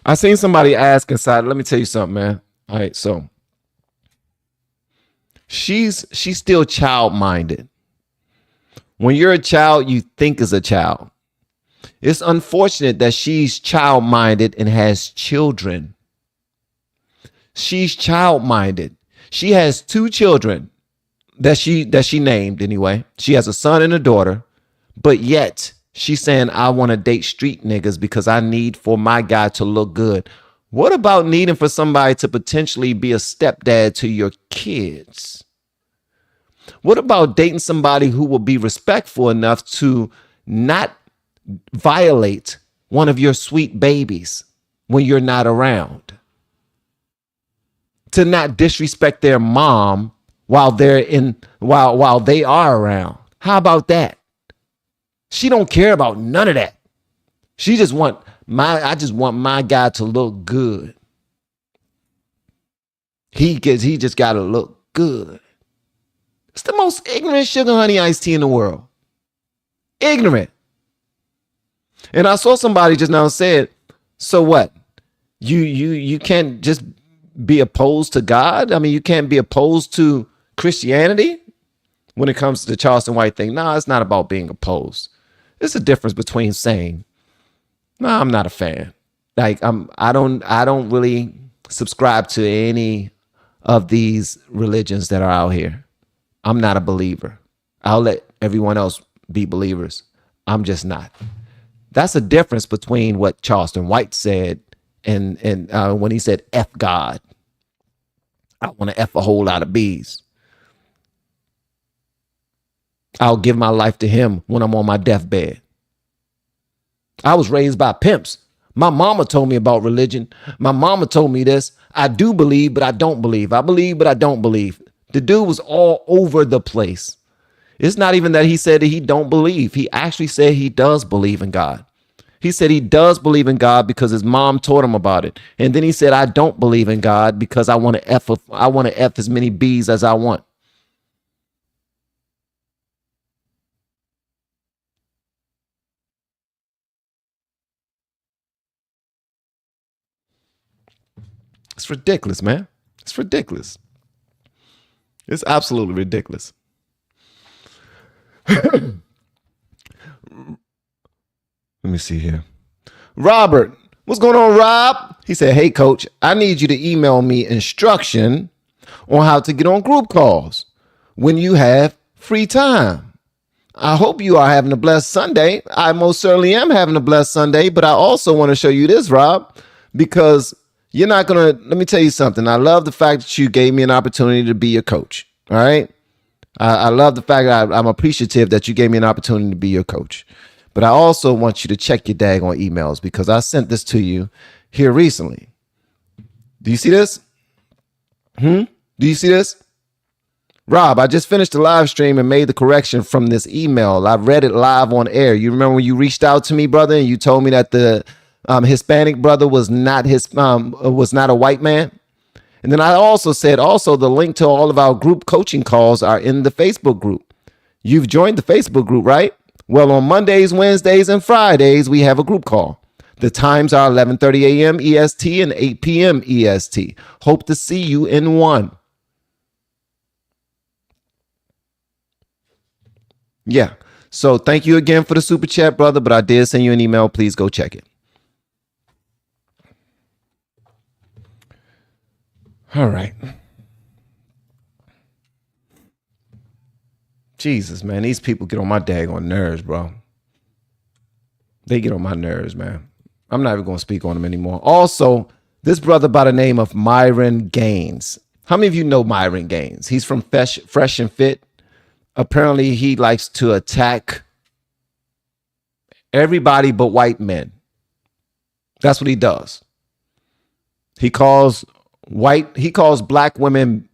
I seen somebody ask inside. Let me tell you something, man. All right, so she's still child-minded. When you're a child, you think as a child. It's unfortunate that she's child-minded and has children. She's child-minded. She has 2 children that she named anyway. She has a son and a daughter, but yet she's saying, I want to date street niggas because I need for my guy to look good. What about needing for somebody to potentially be a stepdad to your kids? What about dating somebody who will be respectful enough to not violate one of your sweet babies when you're not around? To not disrespect their mom while while they are around. How about that? She don't care about none of that. I just want my guy to look good. He just gotta look good. It's the most ignorant sugar honey iced tea in the world. Ignorant. And I saw somebody just now said, so what? You can't just be opposed to God? I mean, you can't be opposed to Christianity when it comes to the Charleston White thing. No, it's not about being opposed. There's a difference between saying, no, I'm not a fan. Like I don't really subscribe to any of these religions that are out here. I'm not a believer. I'll let everyone else be believers. I'm just not. That's a difference between what Charleston White said and when he said F God. I want to F a whole lot of bees. I'll give my life to him when I'm on my deathbed. I was raised by pimps. My mama told me about religion. My mama told me this. I do believe, but I don't believe. I believe, but I don't believe. The dude was all over the place. It's not even that he said that he don't believe. He actually said he does believe in God. He said he does believe in God because his mom taught him about it. And then he said, I don't believe in God because I want to F as many bees as I want. It's ridiculous, man. It's ridiculous. It's absolutely ridiculous. Let me see here. Robert, what's going on, Rob? He said, hey, coach, I need you to email me instruction on how to get on group calls when you have free time. I hope you are having a blessed Sunday. I most certainly am having a blessed Sunday, but I also want to show you this, Rob, because you're not going to, let me tell you something. I love the fact that you gave me an opportunity to be your coach. All right. I love the fact that I'm appreciative that you gave me an opportunity to be your coach. But I also want you to check your daggone emails because I sent this to you here recently. Do you see this? Do you see this? Rob, I just finished the live stream and made the correction from this email. I've read it live on air. You remember when you reached out to me, brother, and you told me that the Hispanic brother was not a white man? And then I also said, the link to all of our group coaching calls are in the Facebook group. You've joined the Facebook group, right? Well, on Mondays, Wednesdays, and Fridays, we have a group call. The times are 11:30 a.m. EST and 8 p.m. EST. Hope to see you in one. Yeah. So thank you again for the super chat, brother, but I did send you an email. Please go check it. All right. Jesus, man, these people get on my daggone nerves, bro. They get on my nerves, man. I'm not even going to speak on them anymore. Also, this brother by the name of Myron Gaines. How many of you know Myron Gaines? He's from Fresh and Fit. Apparently, he likes to attack everybody but white men. That's what he does. He calls black women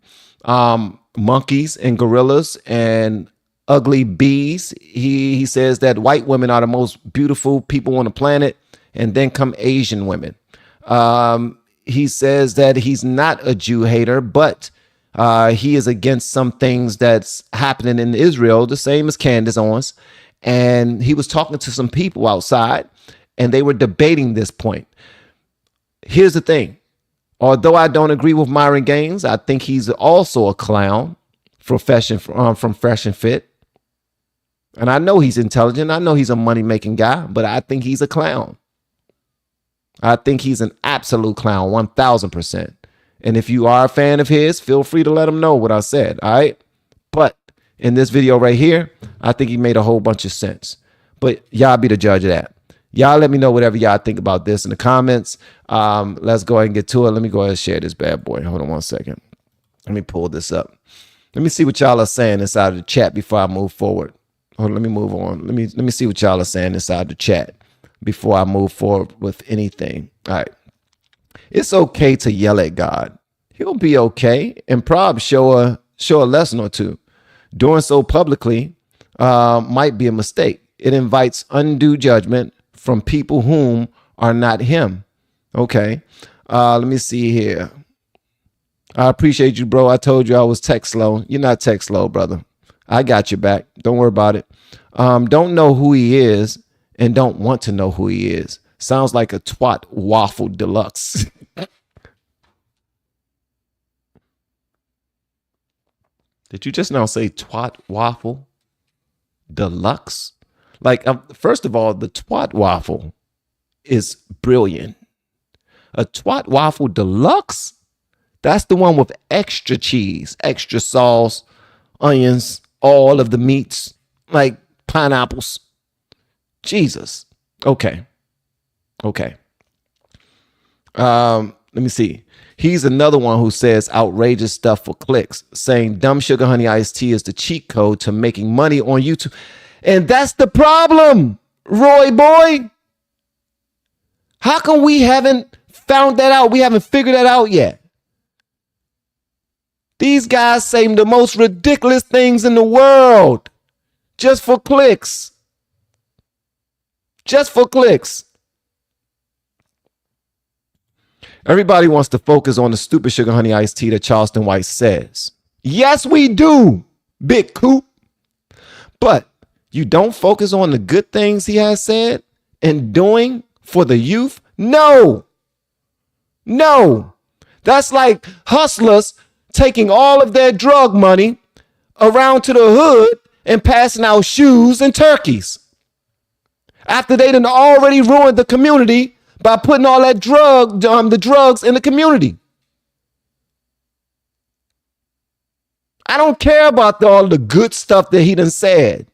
monkeys and gorillas and ugly bees. He says that white women are the most beautiful people on the planet, and then come Asian women. He says that he's not a Jew hater, but he is against some things that's happening in Israel, the same as Candace Owens. And he was talking to some people outside, and they were debating this point. Here's the thing. Although I don't agree with Myron Gaines, I think he's also a clown from Fresh and Fit. And I know he's intelligent. I know he's a money-making guy, but I think he's a clown. I think he's an absolute clown, 1,000%. And if you are a fan of his, feel free to let him know what I said, all right? But in this video right here, I think he made a whole bunch of sense. But y'all be the judge of that. Y'all let me know whatever y'all think about this in the comments. Let's go ahead and get to it. Let me go ahead and share this bad boy. Hold on one second. Let me pull this up. Let me see what y'all are saying inside of the chat before I move forward. Hold on, let me move on. Let me see what y'all are saying inside the chat before I move forward with anything. All right. It's okay to yell at God. He'll be okay and probably show a lesson or two. Doing so publicly might be a mistake. It invites undue judgment from people whom are not him. Okay. Let me see here. I appreciate you, bro. I told you I was tech slow. You're not tech slow, brother. I got your back. Don't worry about it. Don't know who he is and don't want to know who he is. Sounds like a twat waffle deluxe. Did you just now say twat waffle deluxe? Like, first of all, the twat waffle is brilliant. A twat waffle deluxe? That's the one with extra cheese, extra sauce, onions, all of the meats, like pineapples. Jesus. Okay. Let me see. He's another one who says outrageous stuff for clicks, saying dumb sugar honey iced tea is the cheat code to making money on YouTube. And that's the problem, Roy boy. How come we haven't found that out? We haven't figured that out yet. These guys say the most ridiculous things in the world just for clicks. Just for clicks. Everybody wants to focus on the stupid sugar honey iced tea that Charleston White says. Yes, we do, Big Coop. But you don't focus on the good things he has said and doing for the youth? No. That's like hustlers taking all of their drug money around to the hood and passing out shoes and turkeys. After they done already ruined the community by putting all that the drugs in the community. I don't care about all the good stuff that he done said.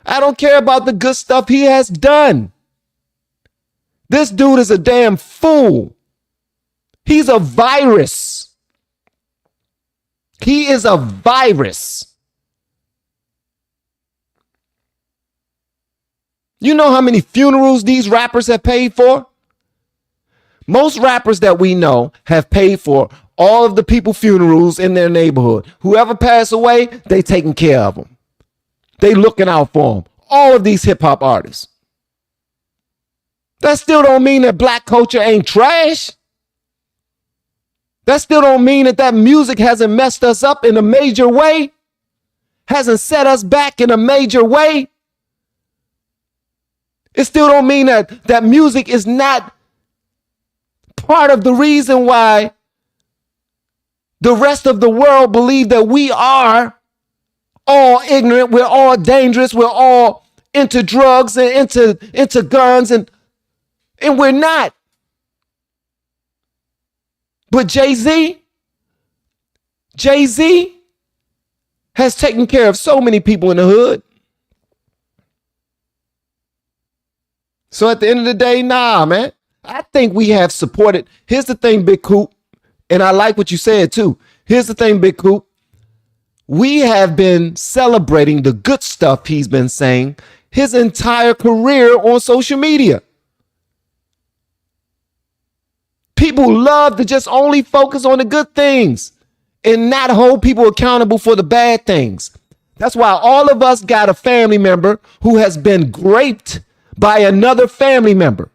I don't care about the good stuff he has done. This dude is a damn fool. He's a virus. He is a virus. You know how many funerals these rappers have paid for? Most rappers that we know have paid for all of the people's funerals in their neighborhood. Whoever passed away, they taking care of them. They looking out for them. All of these hip hop artists. That still don't mean that black culture ain't trash. That still don't mean that music hasn't messed us up in a major way. Hasn't set us back in a major way. It still don't mean that music is not part of the reason why the rest of the world believe that we are all ignorant, we're all dangerous, we're all into drugs and into guns, and we're not. But Jay-Z has taken care of so many people in the hood. So at the end of the day, nah, man. I think we have supported. Here's the thing, Big Coop, and I like what you said too. Here's the thing, Big Coop. We have been celebrating the good stuff he's been saying his entire career on social media. People love to just only focus on the good things and not hold people accountable for the bad things. That's why all of us got a family member who has been raped by another family member,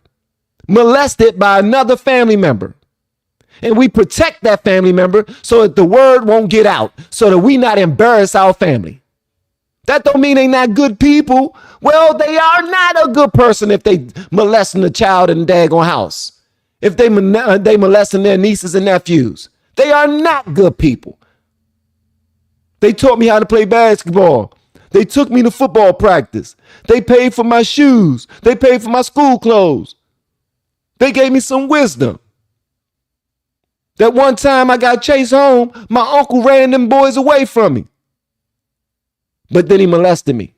molested by another family member. And we protect that family member so that the word won't get out, so that we not embarrass our family. That don't mean they not good people. Well, they are not a good person if they molesting a child in the daggone house. If they molesting their nieces and nephews. They are not good people. They taught me how to play basketball. They took me to football practice. They paid for my shoes. They paid for my school clothes. They gave me some wisdom. That one time I got chased home, my uncle ran them boys away from me. But then he molested me.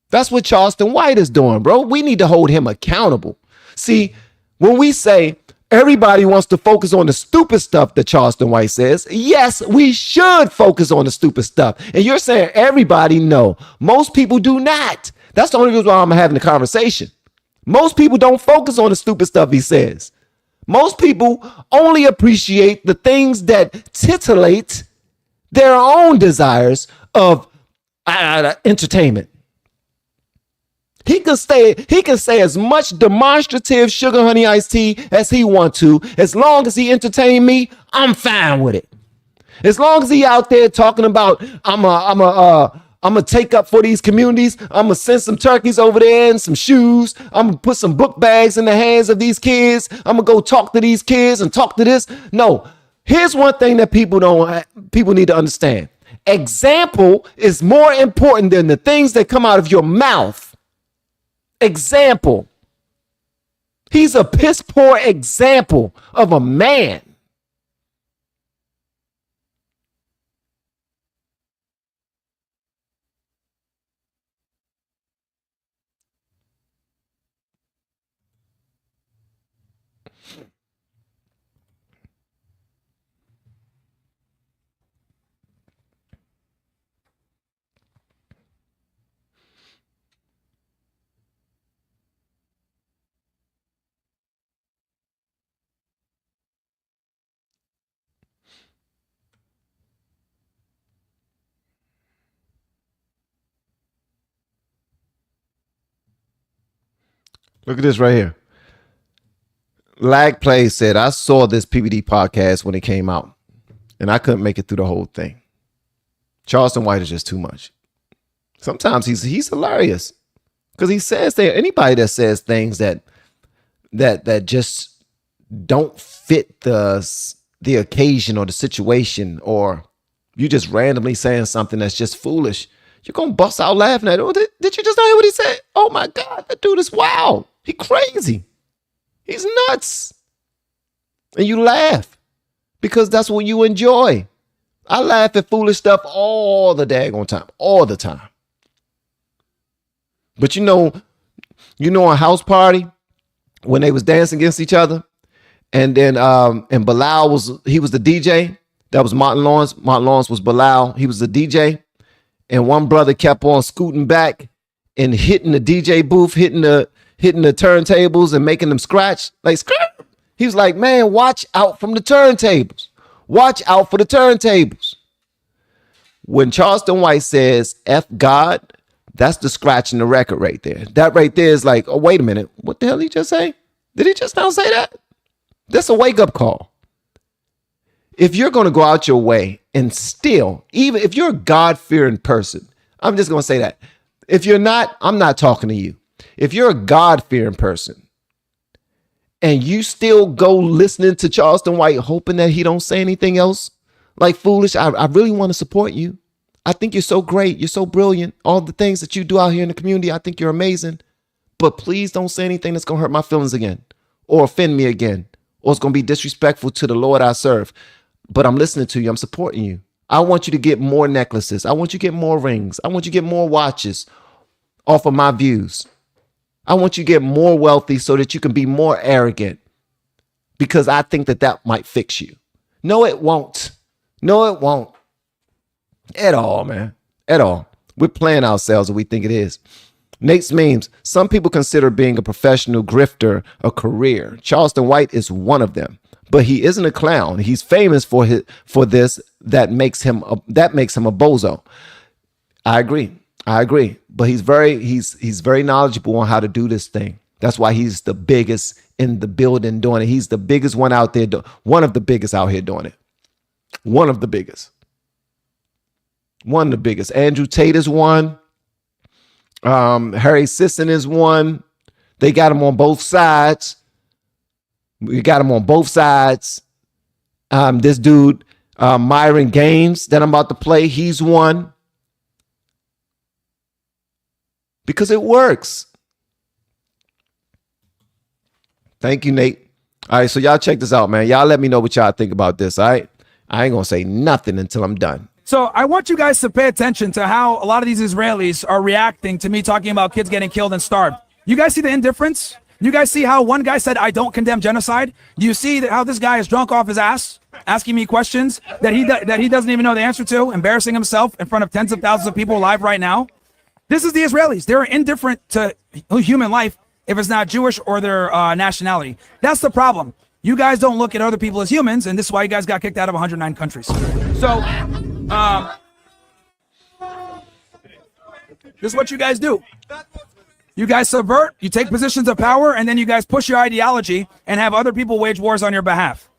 That's what Charleston White is doing, bro. We need to hold him accountable. See, when we say everybody wants to focus on the stupid stuff that Charleston White says, yes, we should focus on the stupid stuff. And you're saying everybody? No. Most people do not. That's the only reason why I'm having the conversation. Most people don't focus on the stupid stuff he says. Most people only appreciate the things that titillate their own desires of entertainment. He can say as much demonstrative sugar honey iced tea as he wants to. As long as he entertain me, I'm fine with it. As long as he out there talking about I'm gonna take up for these communities. I'm gonna send some turkeys over there and some shoes. I'm gonna put some book bags in the hands of these kids. I'm gonna go talk to these kids and talk to this. No, here's one thing that people need to understand. Example is more important than the things that come out of your mouth. Example. He's a piss poor example of a man. Look at this right here. Lag Play said, I saw this PBD podcast when it came out, and I couldn't make it through the whole thing. Charleston White is just too much. Sometimes he's hilarious because he says that anybody that says things that just don't fit the occasion or the situation, or you just randomly saying something that's just foolish, you're going to bust out laughing at it. Oh, did you just hear what he said? Oh my God, that dude is wild. He crazy. He's nuts. And you laugh because that's what you enjoy. I laugh at foolish stuff all the daggone time, all the time. But you know, a house party when they was dancing against each other, and then and Bilal was the DJ. That was Martin Lawrence. Martin Lawrence was Bilal. He was the DJ, and one brother kept on scooting back and hitting the DJ booth, hitting the turntables and making them scratch like scratch. He was like, man, watch out from the turntables. Watch out for the turntables. When Charleston White says F God, that's the scratching the record right there. That right there is like, oh, wait a minute. What the hell did he just say? Did he just now say that? That's a wake-up call. If you're going to go out your way and still, even if you're a God-fearing person, I'm just going to say that. If you're not, I'm not talking to you. If you're a God-fearing person and you still go listening to Charleston White, hoping that he don't say anything else like foolish, I really want to support you. I think you're so great. You're so brilliant. All the things that you do out here in the community, I think you're amazing. But please don't say anything that's going to hurt my feelings again or offend me again, or it's going to be disrespectful to the Lord I serve. But I'm listening to you. I'm supporting you. I want you to get more necklaces. I want you to get more rings. I want you to get more watches off of my views. I want you to get more wealthy so that you can be more arrogant, because I think that might fix you. No, it won't. No, it won't. At all, man. At all. We're playing ourselves and we think it is. Nate's memes. Some people consider being a professional grifter a career. Charleston White is one of them, but he isn't a clown. He's famous for this. That makes him a bozo. I agree. But he's very knowledgeable on how to do this thing. That's why he's the biggest in the building doing it. He's the biggest one out there. One of the biggest out here doing it. One of the biggest. Andrew Tate is one. Harry Sisson is one. They got him on both sides. We got him on both sides. This dude, Myron Gaines, that I'm about to play, he's one. Because it works. Thank you, Nate. All right, so y'all check this out, man. Y'all let me know what y'all think about this, all right? I ain't going to say nothing until I'm done. So I want you guys to pay attention to how a lot of these Israelis are reacting to me talking about kids getting killed and starved. You guys see the indifference? You guys see how one guy said, I don't condemn genocide? Do you see how this guy is drunk off his ass, asking me questions that he doesn't even know the answer to, embarrassing himself in front of tens of thousands of people live right now? This is the Israelis. They're indifferent to human life if it's not Jewish or their nationality. That's the problem. You guys don't look at other people as humans, and this is why you guys got kicked out of 109 countries. So, this is what you guys do. You guys subvert, you take positions of power, and then you guys push your ideology and have other people wage wars on your behalf.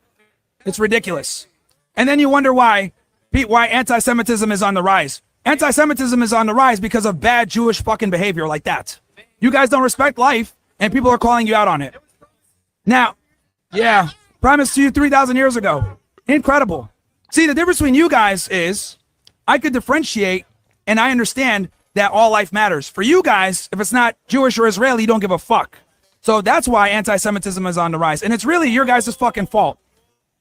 It's ridiculous. And then you wonder why anti-Semitism is on the rise. Anti-Semitism is on the rise because of bad Jewish fucking behavior like that. You guys don't respect life, and people are calling you out on it. Now, yeah, promised to you 3,000 years ago. Incredible. See, the difference between you guys is I could differentiate, and I understand that all life matters. For you guys, if it's not Jewish or Israeli, you don't give a fuck. So that's why anti-Semitism is on the rise. And it's really your guys' fucking fault.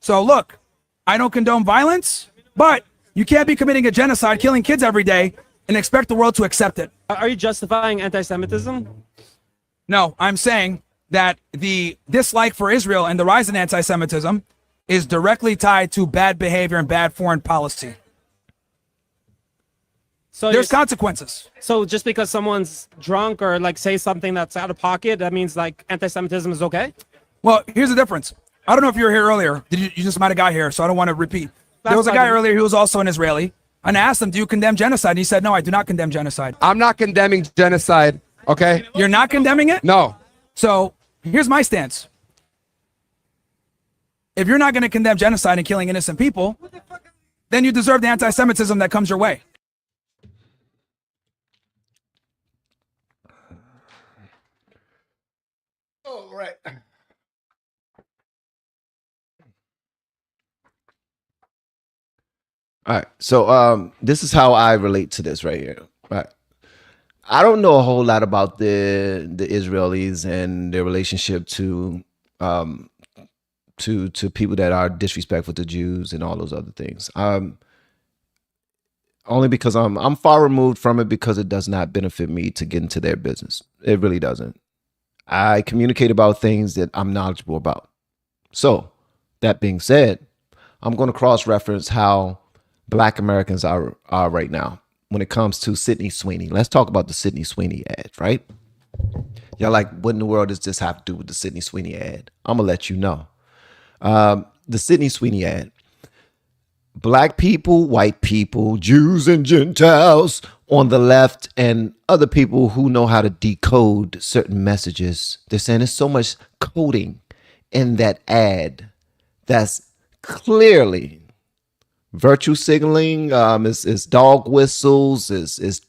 So look, I don't condone violence, but you can't be committing a genocide, killing kids every day, and expect the world to accept it. Are you justifying anti-Semitism? No, I'm saying that the dislike for Israel and the rise in anti-Semitism is directly tied to bad behavior and bad foreign policy. So there's consequences. So just because someone's drunk or like say something that's out of pocket, that means like anti-Semitism is okay? Well, here's the difference. I don't know if you were here earlier. You just might have got here, so I don't want to repeat. There was a guy earlier who was also an Israeli, and I asked him, do you condemn genocide? And he said, no, I do not condemn genocide. I'm not condemning genocide, okay? You're not condemning it? No. So here's my stance. If you're not going to condemn genocide and killing innocent people, then you deserve the anti-Semitism that comes your way. Oh, right. All right. So this is how I relate to this right here. Right. I don't know a whole lot about the Israelis and their relationship um to people that are disrespectful to Jews and all those other things. Only because I'm far removed from it, because it does not benefit me to get into their business. It really doesn't. I communicate about things that I'm knowledgeable about. So that being said, I'm going to cross-reference how Black Americans are right now when it comes to Sydney Sweeney. Let's talk about the Sydney Sweeney ad, right? Y'all like, what in the world does this have to do with the Sydney Sweeney ad? I'm going to let you know. The Sydney Sweeney ad. Black people, white people, Jews and Gentiles on the left, and other people who know how to decode certain messages. They're saying there's so much coding in that ad that's clearly virtue signaling, is dog whistles, is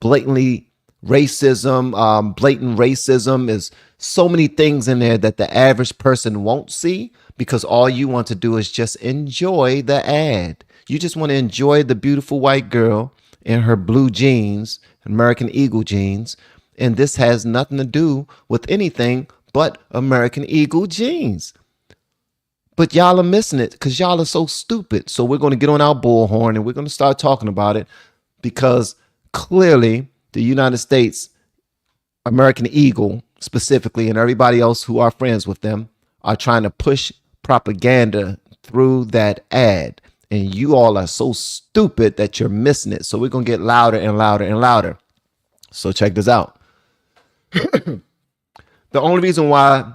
blatantly racism, blatant racism, is so many things in there that the average person won't see, because all you want to do is just enjoy the ad. You just want to enjoy the beautiful white girl in her blue jeans, American Eagle jeans, and this has nothing to do with anything but American Eagle jeans. But y'all are missing it because y'all are so stupid. So we're going to get on our bullhorn and we're going to start talking about it, because clearly the United States, American Eagle specifically, and everybody else who are friends with them are trying to push propaganda through that ad. And you all are so stupid that you're missing it. So we're going to get louder and louder and louder. So check this out. The only reason why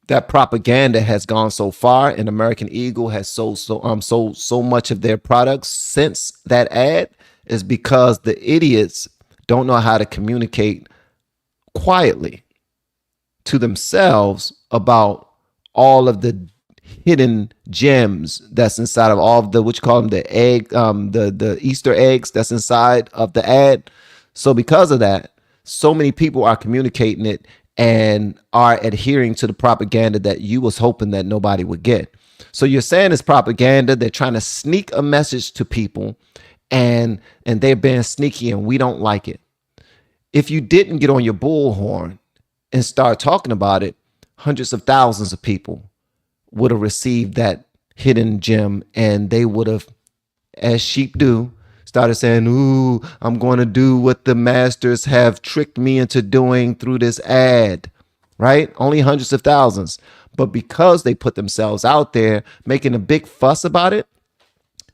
that propaganda has gone so far and American Eagle has sold so much of their products since that ad is because the idiots don't know how to communicate quietly to themselves about all of the hidden gems that's inside of all of the, what you call them, the egg, the Easter eggs that's inside of the ad. So because of that, so many people are communicating it and are adhering to the propaganda that you was hoping that nobody would get. So you're saying it's propaganda. They're trying to sneak a message to people, and they're being sneaky, and we don't like it. If you didn't get on your bullhorn and start talking about it, hundreds of thousands of people would have received that hidden gem, and they would have, as sheep do, started saying, ooh, I'm going to do what the masters have tricked me into doing through this ad, right? Only hundreds of thousands. But because they put themselves out there making a big fuss about it,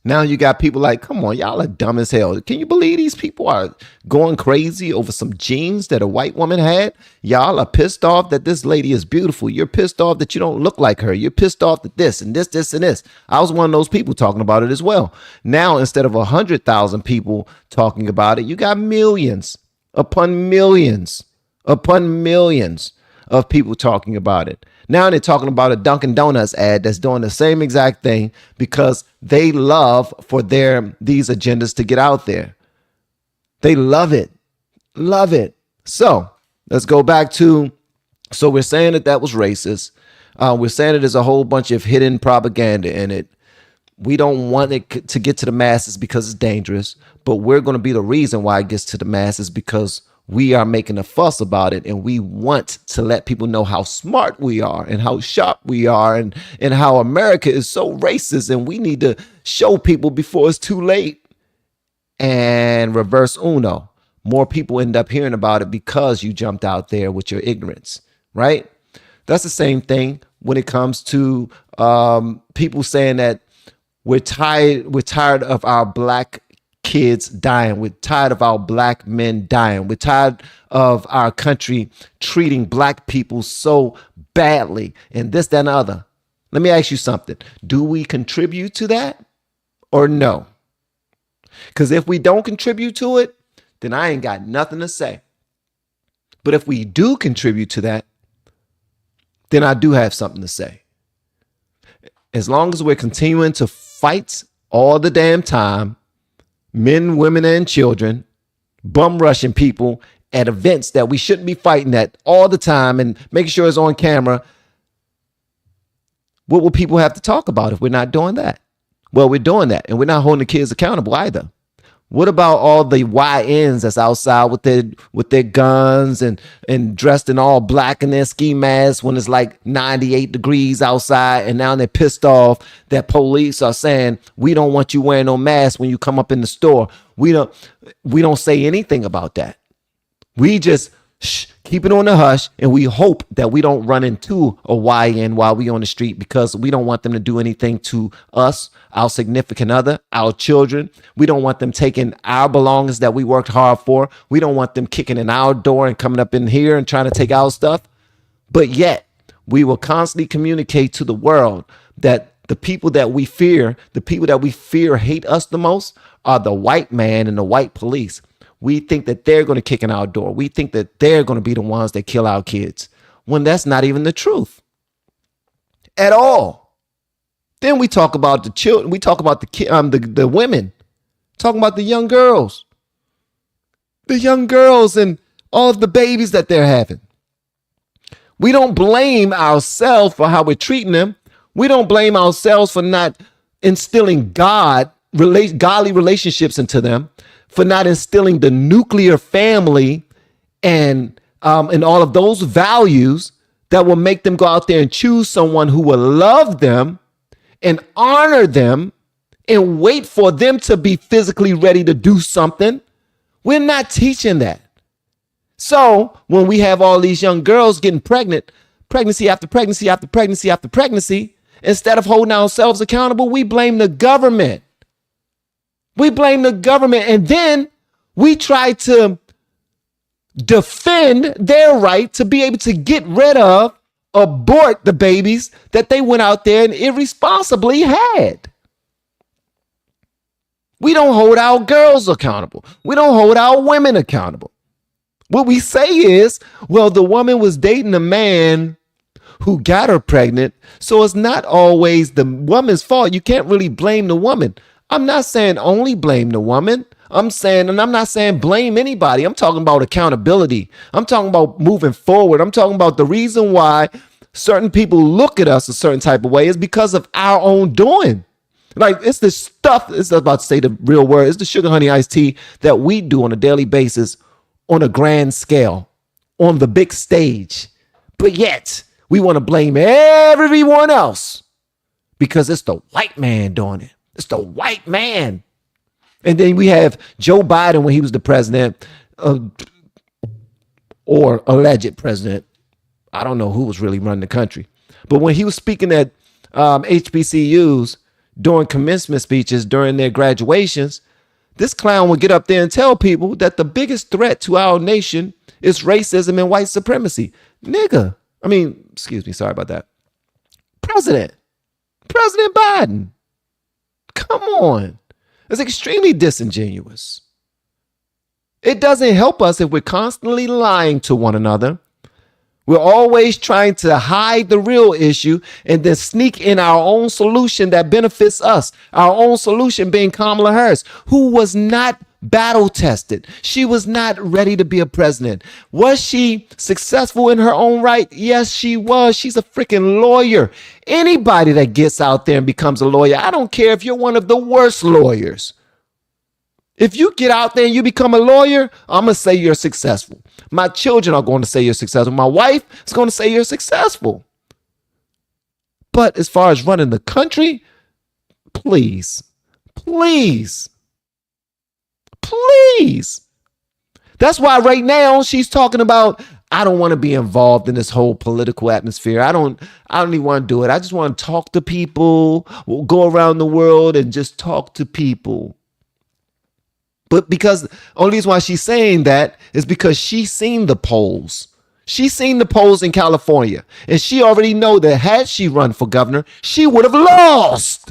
now you got people like, come on, y'all are dumb as hell. Can you believe these people are going crazy over some jeans that a white woman had? Y'all are pissed off that this lady is beautiful. You're pissed off that you don't look like her. You're pissed off that this and this, this and this. I was one of those people talking about it as well. Now, instead of 100,000 people talking about it, you got millions upon millions upon millions of people talking about it. Now they're talking about a Dunkin' Donuts ad that's doing the same exact thing because they love for these agendas to get out there. They love it. Love it. So let's go back to, so we're saying that was racist. We're saying that there's a whole bunch of hidden propaganda in it. We don't want it to get to the masses because it's dangerous, but we're going to be the reason why it gets to the masses, because we are making a fuss about it, and we want to let people know how smart we are and how sharp we are, and how America is so racist, and we need to show people before it's too late. And reverse uno, more people end up hearing about it because you jumped out there with your ignorance, right? That's the same thing when it comes to people saying that we're tired of our black kids dying. We're tired of our black men dying. We're tired of our country treating black people so badly, and this, that, and the other. Let me ask you something. Do we contribute to that or no? Because if we don't contribute to it, then I ain't got nothing to say. But if we do contribute to that, then I do have something to say. As long as we're continuing to fight all the damn time, men, women, and children, bum rushing people at events that we shouldn't be fighting at all the time and making sure it's on camera, what will people have to talk about if we're not doing that? Well, we're doing that, and we're not holding the kids accountable either. What about all the YNs that's outside with their guns and dressed in all black in their ski masks when it's like 98 degrees outside, and now they're pissed off that police are saying we don't want you wearing no mask when you come up in the store. We don't say anything about that. We just keep it on the hush, and we hope that we don't run into a YN while we on the street, because we don't want them to do anything to us, our significant other, our children. We don't want them taking our belongings that we worked hard for. We don't want them kicking in our door and coming up in here and trying to take our stuff. But yet we will constantly communicate to the world that the people that we fear hate us the most are the white man and the white police. We think that they're going to kick in our door. We think that they're going to be the ones that kill our kids, when that's not even the truth at all. Then we talk about the children. We talk about the women, talking about the young girls and all of the babies that they're having. We don't blame ourselves for how we're treating them. We don't blame ourselves for not instilling godly relationships into them, for not instilling the nuclear family and all of those values that will make them go out there and choose someone who will love them and honor them and wait for them to be physically ready to do something. We're not teaching that. So when we have all these young girls getting pregnant, pregnancy after pregnancy after pregnancy after pregnancy, instead of holding ourselves accountable, we blame the government. We blame the government, and then we try to defend their right to be able to get rid of, abort the babies that they went out there and irresponsibly had. We don't hold our girls accountable. We don't hold our women accountable. What we say is, well, the woman was dating a man who got her pregnant, so it's not always the woman's fault. You can't really blame the woman. I'm not saying only blame the woman. I'm not saying blame anybody. I'm talking about accountability. I'm talking about moving forward. I'm talking about the reason why certain people look at us a certain type of way is because of our own doing. Like, it's the stuff, it's about to say the real word, it's the sugar honey iced tea that we do on a daily basis, on a grand scale, on the big stage. But yet we want to blame everyone else because it's the white man doing it. It's the white man. And then we have Joe Biden when he was the president, or alleged president. I don't know who was really running the country. But when he was speaking at HBCUs during commencement speeches during their graduations, this clown would get up there and tell people that the biggest threat to our nation is racism and white supremacy. Nigga. Excuse me. Sorry about that. President Biden. Come on. It's extremely disingenuous. It doesn't help us if we're constantly lying to one another. We're always trying to hide the real issue and then sneak in our own solution that benefits us. Our own solution being Kamala Harris, who was not battle tested. She was not ready to be a president. Was she successful in her own right? Yes, she was. She's a freaking lawyer. Anybody that gets out there and becomes a lawyer, I don't care if you're one of the worst lawyers. If you get out there and you become a lawyer, I'm going to say you're successful. My children are going to say you're successful. My wife is going to say you're successful. But as far as running the country, please. That's why right now she's talking about, I don't want to be involved in this whole political atmosphere. I don't even want to do it. I just want to talk to people. We'll go around the world and just talk to people. But because only reason why she's saying that is because she's seen the polls. She's seen the polls in California, and she already know that had she run for governor, she would have lost.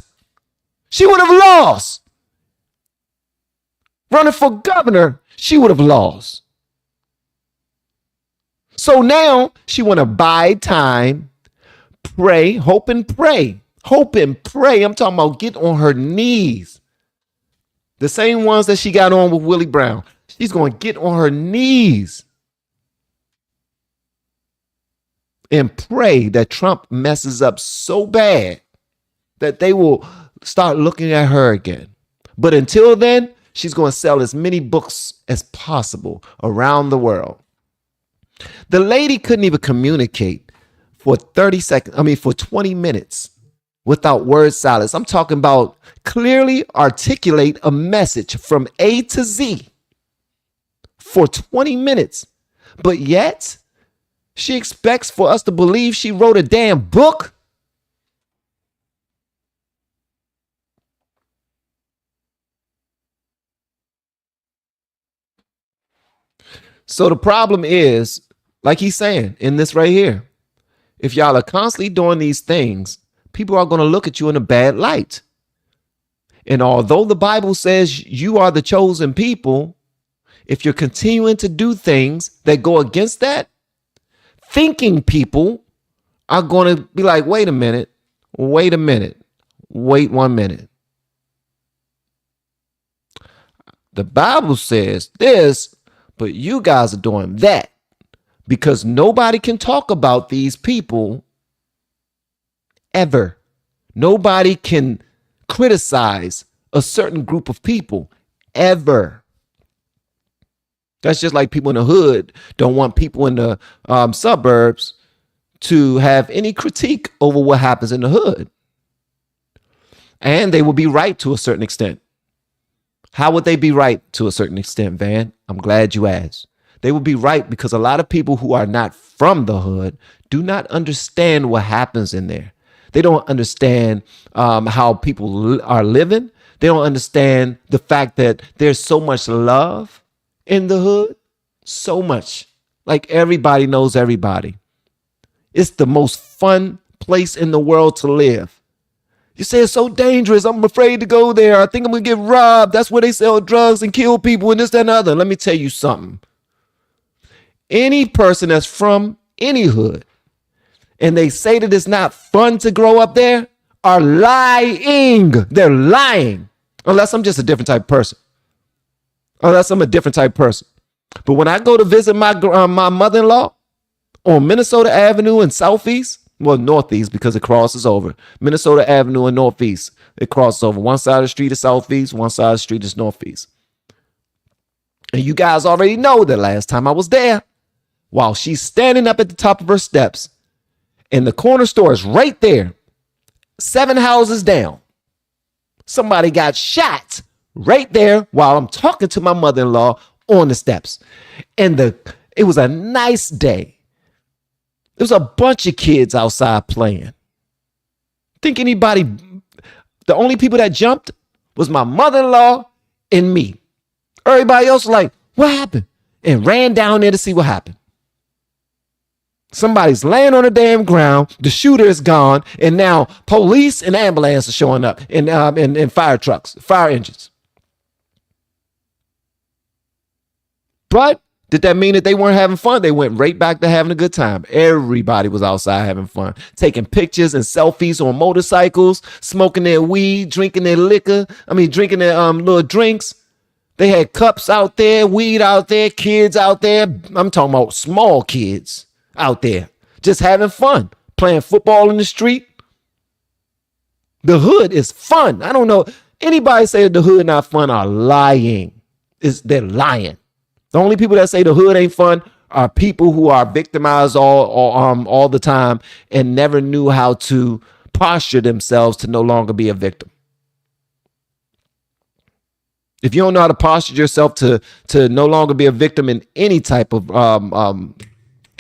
Running for governor, she would have lost. So now she want to buy time, pray, hope and pray. I'm talking about get on her knees. The same ones that she got on with Willie Brown. She's going to get on her knees and pray that Trump messes up so bad that they will start looking at her again. But until then, She's going to sell as many books as possible around the world. The lady couldn't even communicate for 20 minutes without word salads. I'm talking about clearly articulate a message from A to Z for 20 minutes. But yet, she expects for us to believe she wrote a damn book. So the problem is, like he's saying in this right here, if y'all are constantly doing these things, people are going to look at you in a bad light. And although the Bible says you are the chosen people, if you're continuing to do things that go against that, thinking people are going to be like, wait 1 minute, wait 1 minute. The Bible says this, but you guys are doing that, because nobody can talk about these people ever. Nobody can criticize a certain group of people ever. That's just like people in the hood don't want people in the suburbs to have any critique over what happens in the hood. And they will be right to a certain extent. How would they be right to a certain extent, Van? I'm glad you asked. They will be right because a lot of people who are not from the hood do not understand what happens in there. They don't understand how people are living. They don't understand the fact that there's so much love in the hood. So much. Like everybody knows everybody. It's the most fun place in the world to live. You say it's so dangerous. I'm afraid to go there. I think I'm going to get robbed. That's where they sell drugs and kill people and this, that, and other. Let me tell you something. Any person that's from any hood and they say that it's not fun to grow up there are lying. They're lying. Unless I'm just a different type of person. Unless I'm a different type of person. But when I go to visit my mother-in-law on Minnesota Avenue in Southeast, well, Northeast, because it crosses over. Minnesota Avenue and Northeast. It crosses over. One side of the street is Southeast, one side of the street is Northeast. And you guys already know that last time I was there, while she's standing up at the top of her steps, and the corner store is right there, 7 houses down. Somebody got shot right there while I'm talking to my mother-in-law on the steps. And it was a nice day. There was a bunch of kids outside playing. Think anybody, the only people that jumped was my mother-in-law and me. Everybody else was like, what happened? And ran down there to see what happened. Somebody's laying on the damn ground. The shooter is gone. And now police and ambulance are showing up and fire trucks, fire engines. But did that mean that they weren't having fun? They went right back to having a good time. Everybody was outside having fun, taking pictures and selfies on motorcycles, smoking their weed, drinking their liquor. Drinking their little drinks. They had cups out there, weed out there, kids out there. I'm talking about small kids out there just having fun, playing football in the street. The hood is fun. I don't know. Anybody say that the hood not fun are lying. They're lying. The only people that say the hood ain't fun are people who are victimized all the time and never knew how to posture themselves to no longer be a victim. If you don't know how to posture yourself to no longer be a victim in any type of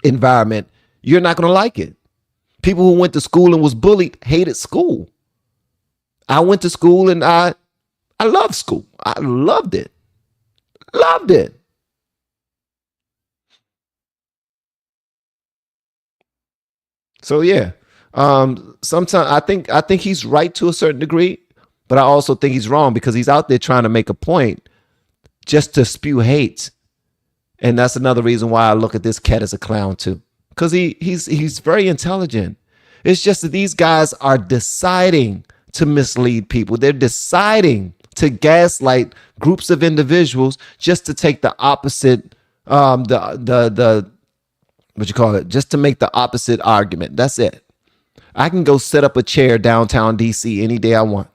environment, you're not going to like it. People who went to school and was bullied hated school. I went to school and I loved school. I loved it. Loved it. So yeah, sometimes I think he's right to a certain degree, but I also think he's wrong because he's out there trying to make a point just to spew hate. And that's another reason why I look at this cat as a clown too, because he's very intelligent. It's just that these guys are deciding to mislead people. They're deciding to gaslight groups of individuals just to take the opposite, just to make the opposite argument. That's it. I can go set up a chair downtown DC any day I want.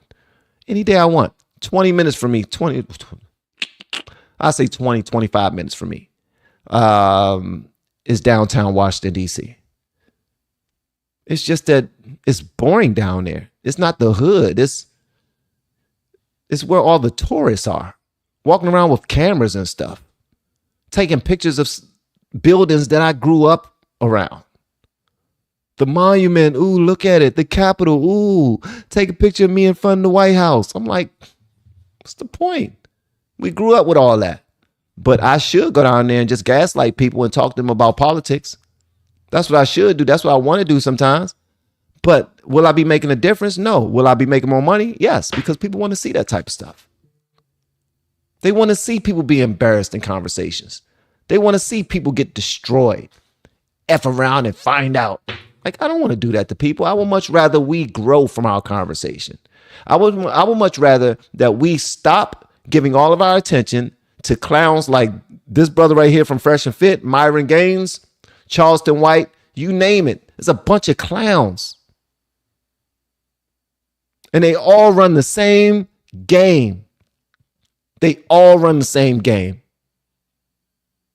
Any day I want. 20 minutes for me. I say 20, 25 minutes for me, is downtown Washington, D.C. It's just that it's boring down there. It's not the hood. It's where all the tourists are, walking around with cameras and stuff, taking pictures of buildings that I grew up around. The monument, ooh, look at it. The Capitol, ooh, take a picture of me in front of the White House. I'm like, what's the point? We grew up with all that. But I should go down there and just gaslight people and talk to them about politics. That's what I should do. That's what I want to do sometimes. But will I be making a difference? No. Will I be making more money? Yes, because people want to see that type of stuff. They want to see people be embarrassed in conversations. They want to see people get destroyed, F around and find out. Like, I don't want to do that to people. I would much rather we grow from our conversation. I would much rather that we stop giving all of our attention to clowns like this brother right here from Fresh and Fit, Myron Gaines, Charleston White, you name it. It's a bunch of clowns. And they all run the same game. They all run the same game.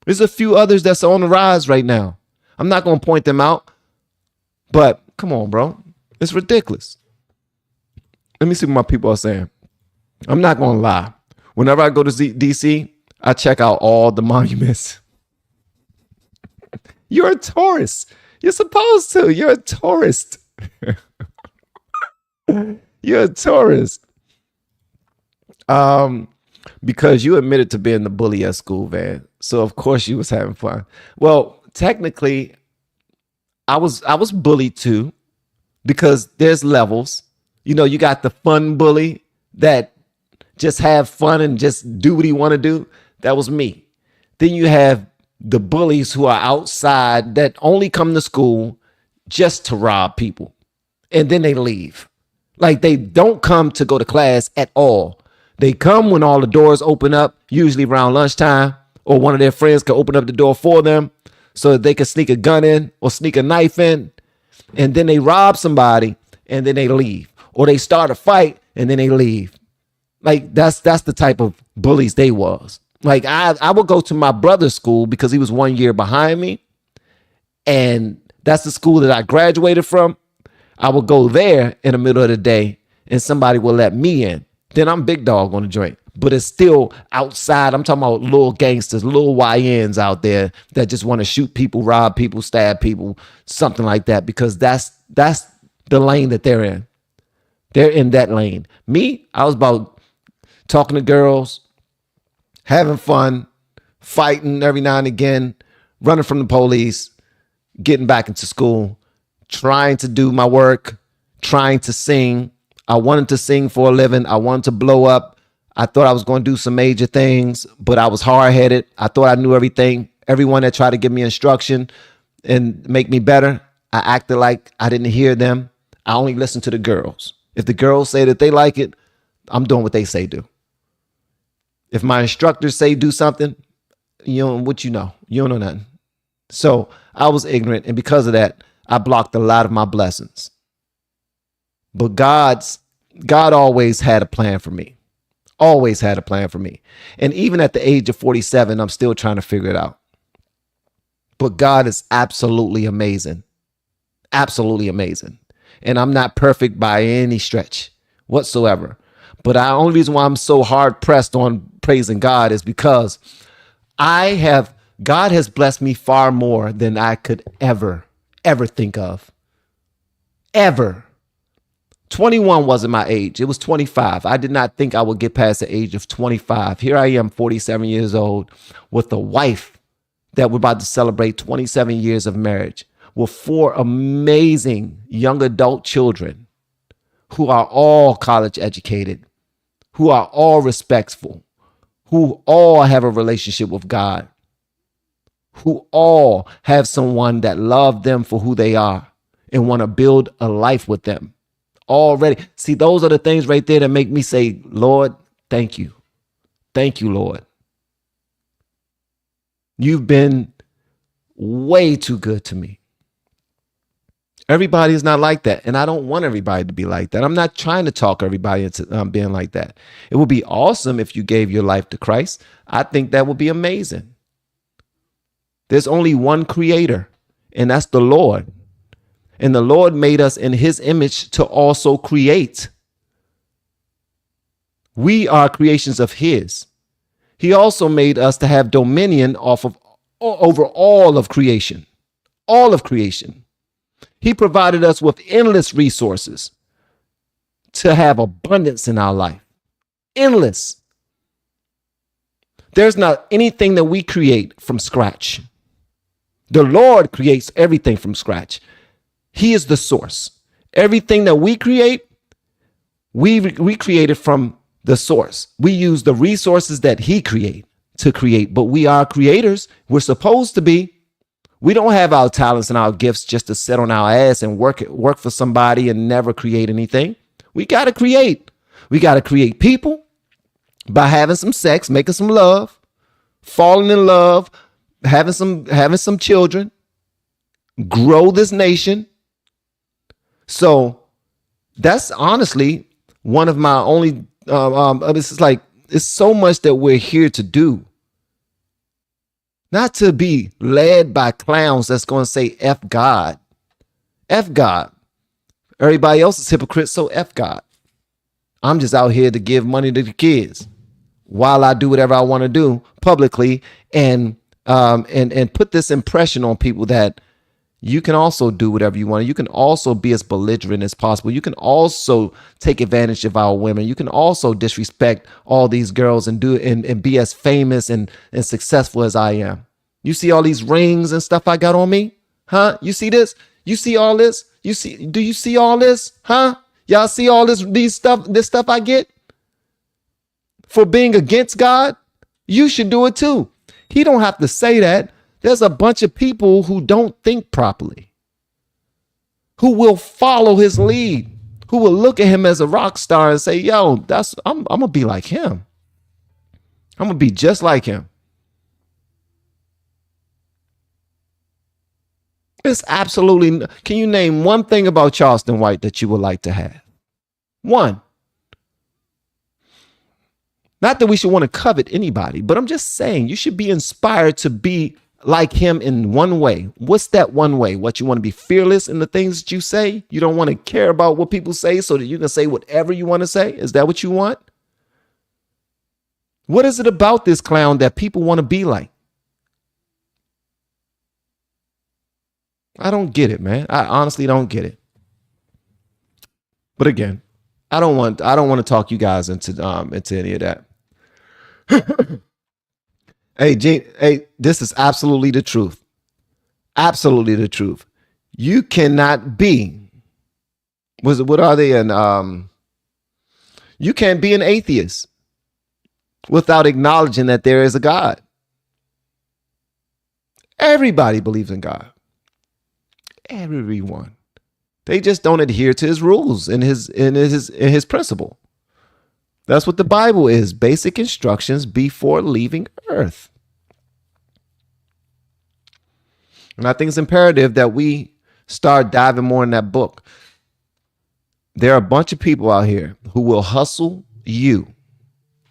There's a few others that's on the rise right now. I'm not going to point them out. But come on, bro. It's ridiculous. Let me see what my people are saying. I'm not going to lie. Whenever I go to DC, I check out all the monuments. You're a tourist. You're supposed to. You're a tourist. You're a tourist. Because you admitted to being the bully at school, man. So of course you was having fun. Well, technically, I was bullied too, because there's levels. You know, you got the fun bully that just have fun and just do what he want to do. That was me. Then you have the bullies who are outside that only come to school just to rob people. And then they leave. Like, they don't come to go to class at all. They come when all the doors open up, usually around lunchtime, or one of their friends can open up the door for them so that they can sneak a gun in or sneak a knife in. And then they rob somebody and then they leave. Or they start a fight and then they leave. Like, that's the type of bullies they was. Like, I would go to my brother's school because he was 1 year behind me. And that's the school that I graduated from. I would go there in the middle of the day and somebody will let me in. Then I'm big dog on the joint. But it's still outside. I'm talking about little gangsters, little YNs out there that just want to shoot people, rob people, stab people, something like that, because that's the lane that they're in. They're in that lane. Me, I was about talking to girls, having fun, fighting every now and again, running from the police, getting back into school, trying to do my work, trying to sing. I wanted to sing for a living. I wanted to blow up. I thought I was going to do some major things, but I was hard-headed. I thought I knew everything. Everyone that tried to give me instruction and make me better, I acted like I didn't hear them. I only listened to the girls. If the girls say that they like it, I'm doing what they say do. If my instructors say do something, you know what you know. You don't know nothing. So I was ignorant, and because of that, I blocked a lot of my blessings. But God always had a plan for me. Always had a plan for me. And even at the age of 47, I'm still trying to figure it out. But God is absolutely amazing. Absolutely amazing. And I'm not perfect by any stretch whatsoever. But the only reason why I'm so hard pressed on praising God is because God has blessed me far more than I could ever think of. Ever. 21 wasn't my age. It was 25. I did not think I would get past the age of 25. Here I am, 47 years old, with a wife that we're about to celebrate 27 years of marriage, with 4 amazing young adult children who are all college educated, who are all respectful, who all have a relationship with God, who all have someone that loves them for who they are and want to build a life with them. Already. See, those are the things right there that make me say, Lord, thank you. Thank you, Lord. You've been way too good to me. Everybody is not like that. And I don't want everybody to be like that. I'm not trying to talk everybody into being like that. It would be awesome if you gave your life to Christ. I think that would be amazing. There's only one creator, and that's the Lord. And the Lord made us in his image to also create. We are creations of his. He also made us to have dominion over all of creation. All of creation. He provided us with endless resources to have abundance in our life. Endless. There's not anything that we create from scratch. The Lord creates everything from scratch. He is the source. Everything that we create, we create it from the source. We use the resources that he create to create, but we are creators. We're supposed to be. We don't have our talents and our gifts just to sit on our ass and work for somebody and never create anything. We got to create. We got to create people by having some sex, making some love, falling in love, having some children, grow this nation. So that's honestly one of my only, it's so much that we're here to do. Not to be led by clowns that's going to say F God. F God. Everybody else is hypocrites, so F God. I'm just out here to give money to the kids while I do whatever I want to do publicly and put this impression on people that you can also do whatever you want. You can also be as belligerent as possible. You can also take advantage of our women. You can also disrespect all these girls and be as famous and successful as I am. You see all these rings and stuff I got on me? Huh? You see this? You see all this? Do you see all this? Huh? Y'all see all this stuff I get for being against God? You should do it too. He don't have to say that. There's a bunch of people who don't think properly, who will follow his lead, who will look at him as a rock star and say, yo, I'm going to be like him. I'm going to be just like him. It's absolutely. Can you name one thing about Charleston White that you would like to have? One. Not that we should want to covet anybody, but I'm just saying you should be inspired to be like him in one way. What's that one way? What, you want to be fearless in the things that you say? You don't want to care about what people say so that you can say whatever you want to say? Is that what you want? What is it about this clown that people want to be like? I don't get it, man. I honestly don't get it. But again, I don't want to talk you guys into any of that. Hey, Gene, this is absolutely the truth. Absolutely the truth. You cannot be. What are they? You can't be an atheist without acknowledging that there is a God. Everybody believes in God. Everyone. They just don't adhere to his rules and his principle. That's what the Bible is. Basic instructions before leaving earth. And I think it's imperative that we start diving more in that book. There are a bunch of people out here who will hustle you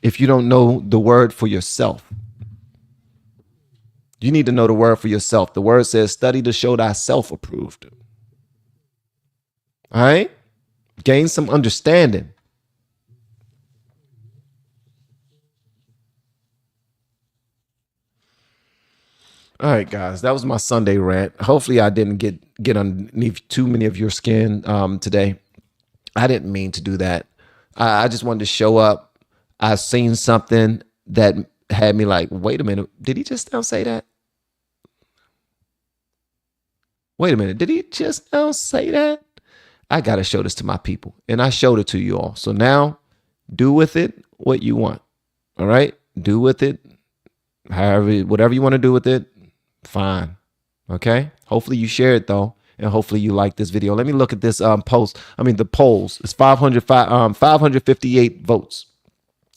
if you don't know the word for yourself. You need to know the word for yourself. The word says, study to show thyself approved. All right? Gain some understanding. All right, guys, that was my Sunday rant. Hopefully I didn't get underneath too many of your skin today. I didn't mean to do that. I just wanted to show up. I seen something that had me like, wait a minute, did he just now say that? Wait a minute, did he just now say that? I got to show this to my people, and I showed it to you all. So now do with it what you want. All right? Do with it whatever you want to do with it. Fine. Okay. Hopefully you share it though. And hopefully you like this video. Let me look at this the polls. It's 558 votes.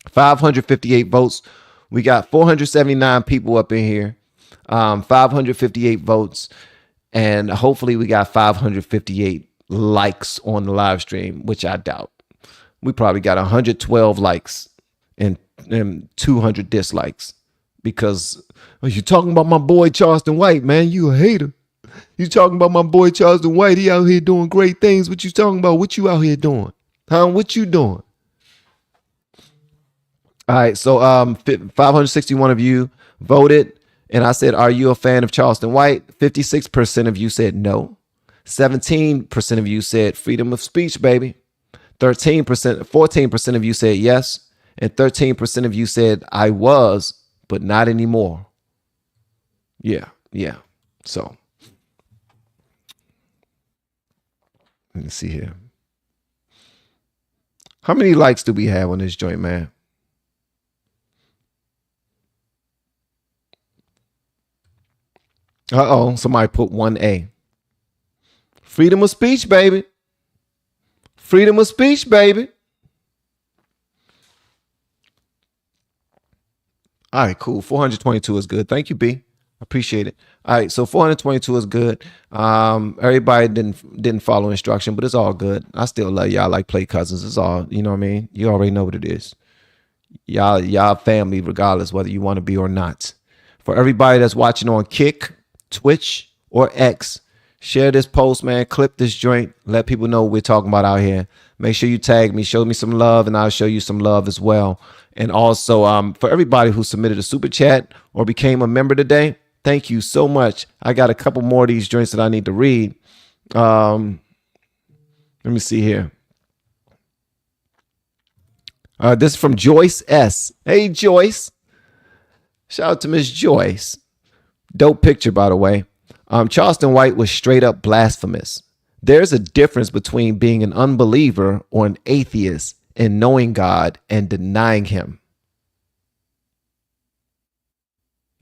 558 votes. We got 479 people up in here. 558 votes. And hopefully we got 558 likes on the live stream, which I doubt. We probably got 112 likes and 200 dislikes because you talking about my boy Charleston White, man. You a hater. You talking about my boy Charleston White. He out here doing great things. What you talking about? What you out here doing? Huh? What you doing? All right. So 561 of you voted. And I said, are you a fan of Charleston White? 56% of you said no. 17% of you said freedom of speech, baby. 14% of you said yes. And 13% of you said I was, but not anymore. Yeah. So let me see here. How many likes do we have on this joint, man? Uh-oh, somebody put 1A. Freedom of speech, baby. Freedom of speech, baby. All right, cool. 422 is good. Thank you, B. Appreciate it. All right, so 422 is good. Everybody didn't follow instruction, but it's all good. I still love y'all like play cousins. It's all, you know what I mean? You already know what it is. Y'all family, regardless whether you want to be or not. For everybody that's watching on Kick, Twitch, or X, share this post, man. Clip this joint. Let people know what we're talking about out here. Make sure you tag me. Show me some love, and I'll show you some love as well. And also, for everybody who submitted a super chat or became a member today, thank you so much. I got a couple more of these joints that I need to read. Let me see here. This is from Joyce S. Hey, Joyce. Shout out to Miss Joyce. Dope picture, by the way. Charleston White was straight up blasphemous. There's a difference between being an unbeliever or an atheist and knowing God and denying him.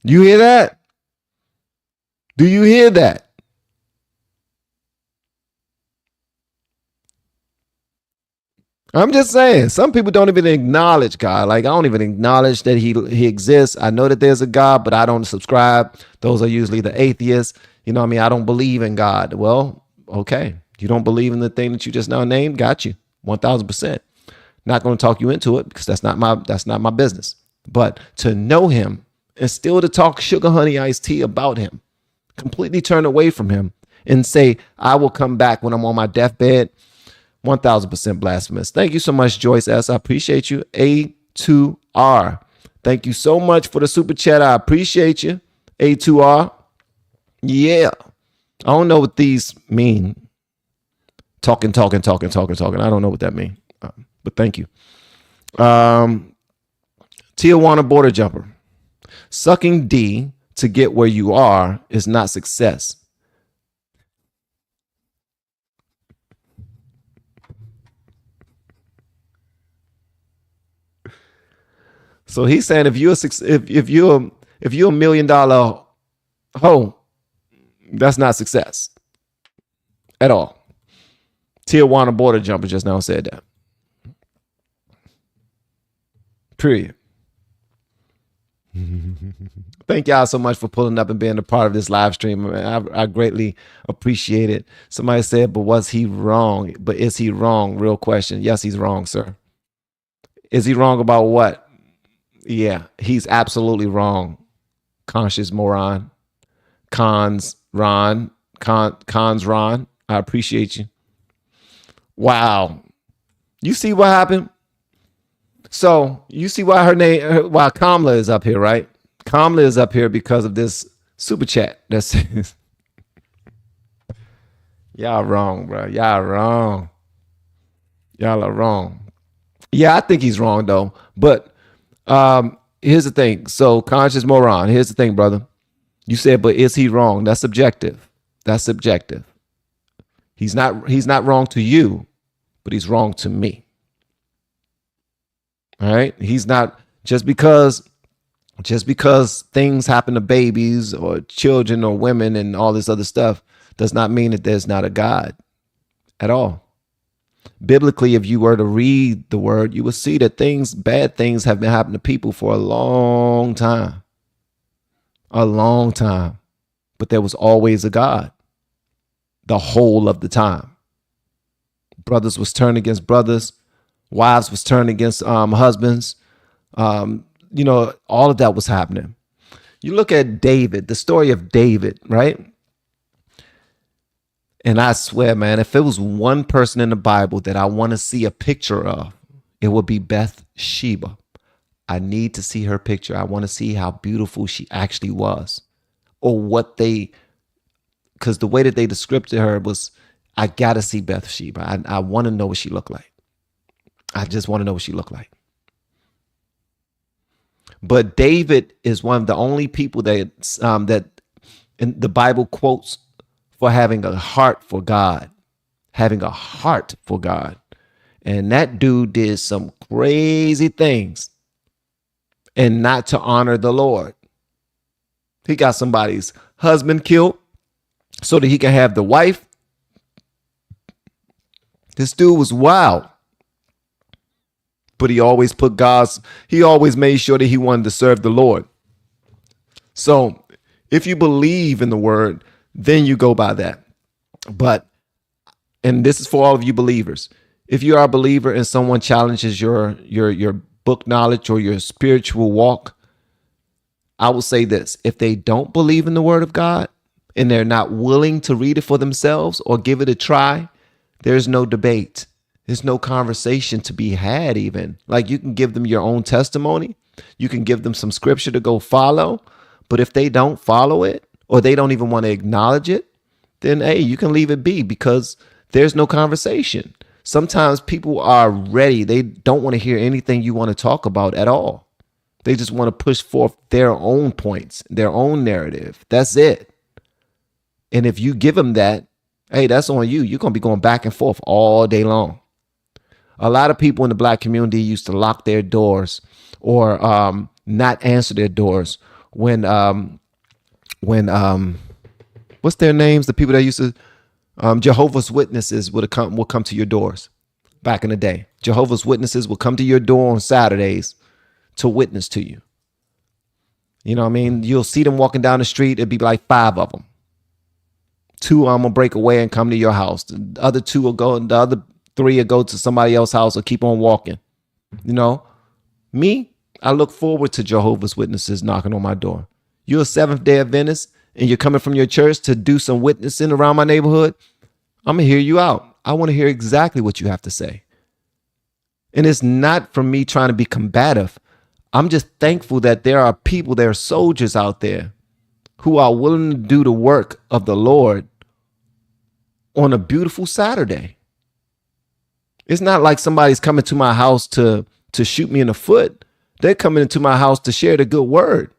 You hear that? Do you hear that? I'm just saying, some people don't even acknowledge God. Like, I don't even acknowledge that he exists. I know that there's a God, but I don't subscribe. Those are usually the atheists. You know what I mean? I don't believe in God. Well, okay. You don't believe in the thing that you just now named? Got you. 1000%. Not going to talk you into it because that's not my business. But to know him and still to talk sugar honey iced tea about him, completely turn away from him and say, I will come back when I'm on my deathbed. 1000% blasphemous. Thank you so much, Joyce S. I appreciate you. A2R. Thank you so much for the super chat. I appreciate you. A2R. Yeah. I don't know what these mean. Talking. I don't know what that means. But thank you. Tijuana border jumper. Sucking D to get where you are is not success. So he's saying if you're $1 million hoe, that's not success at all. Tijuana border jumper just now said that. Period. Thank y'all so much for pulling up and being a part of this live stream. I greatly appreciate it. Somebody said, but was he wrong? But is he wrong? Real question. Yes, he's wrong, sir. Is he wrong about what? Yeah, he's absolutely wrong. Conscious moron. Cons Ron. I appreciate you. Wow. You see what happened? So you see why why Kamala is up here, right? Kamala is up here because of this super chat that says, y'all wrong, bro. Y'all wrong. Y'all are wrong. Yeah, I think he's wrong though. But here's the thing. So conscious moron. Here's the thing, brother. You said, but is he wrong? That's subjective. That's subjective. He's not wrong to you, but he's wrong to me. All right. He's not just because things happen to babies or children or women and all this other stuff does not mean that there's not a God at all. Biblically, if you were to read the word, you would see that bad things have been happening to people for a long time, but there was always a God. the whole of the time. Brothers was turned against brothers. Wives was turned against husbands. You know, all of that was happening. You look at David, the story of David, right? And I swear, man, if it was one person in the Bible that I want to see a picture of, it would be Bathsheba. I need to see her picture. I want to see how beautiful she actually was, or what they, because the way that they described her was, I got to see Bathsheba. I want to know what she looked like. I just want to know what she looked like. But David is one of the only people that that in the Bible quotes for having a heart for God, having a heart for God. And that dude did some crazy things and not to honor the Lord. He got somebody's husband killed so that he can have the wife. This dude was wild. But he always he always made sure that he wanted to serve the Lord. So if you believe in the word, then you go by that. But, and this is for all of you believers, if you are a believer and someone challenges your book knowledge or your spiritual walk, I will say this: if they don't believe in the word of God and they're not willing to read it for themselves or give it a try, there's no debate. There's no conversation to be had even. Like, you can give them your own testimony. You can give them some scripture to go follow. But if they don't follow it, or they don't even want to acknowledge it, then, hey, you can leave it be, because there's no conversation. Sometimes people are ready. They don't want to hear anything you want to talk about at all. They just want to push forth their own points, their own narrative. That's it. And if you give them that, hey, that's on you. You're going to be going back and forth all day long. A lot of people in the black community used to lock their doors or not answer their doors when what's their names? The people that used to Jehovah's Witnesses would come to your doors back in the day. Jehovah's Witnesses would come to your door on Saturdays to witness to you. You know what I mean? You'll see them walking down the street. It'd be like 5 of them. 2 of them will break away and come to your house. The other 2 will go, and the other 3 will go to somebody else's house or keep on walking. You know, me, I look forward to Jehovah's Witnesses knocking on my door. You're a Seventh-day Adventist and you're coming from your church to do some witnessing around my neighborhood. I'm going to hear you out. I want to hear exactly what you have to say. And it's not from me trying to be combative. I'm just thankful that there are people, there are soldiers out there who are willing to do the work of the Lord on a beautiful Saturday. It's not like somebody's coming to my house to shoot me in the foot. They're coming into my house to share the good word.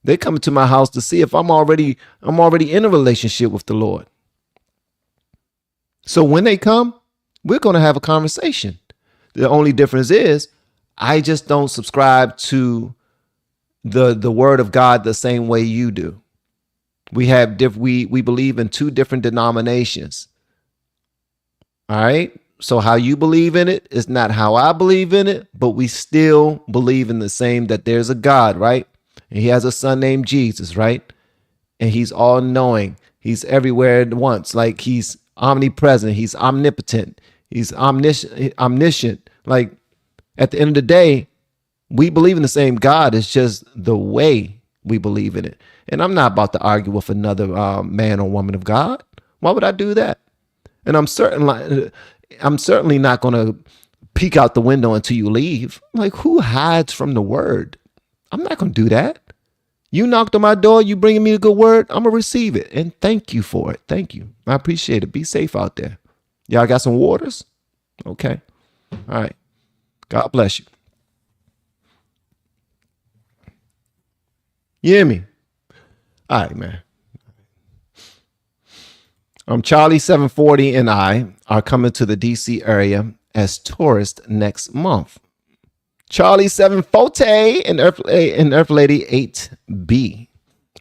They're coming to my house to see if I'm already in a relationship with the Lord. So when they come, we're going to have a conversation. The only difference is I just don't subscribe to the word of God the same way you do. We believe in 2 different denominations. All right. So how you believe in it is not how I believe in it, but we still believe in the same, that there's a God, right? And he has a son named Jesus, right? And he's all knowing. He's everywhere at once. Like, he's omnipresent. He's omnipotent. He's omniscient. Like, at the end of the day, we believe in the same God. It's just the way we believe in it. And I'm not about to argue with another man or woman of God. Why would I do that? And I'm certainly not going to peek out the window until you leave. Like, who hides from the word? I'm not going to do that. You knocked on my door. You bringing me a good word. I'm going to receive it. And thank you for it. Thank you. I appreciate it. Be safe out there. Y'all got some waters? Okay. All right. God bless you. You hear me? All right, man. Charlie 740 and I are coming to the DC area as tourists next month. Charlie 740 and Earth Lady 8B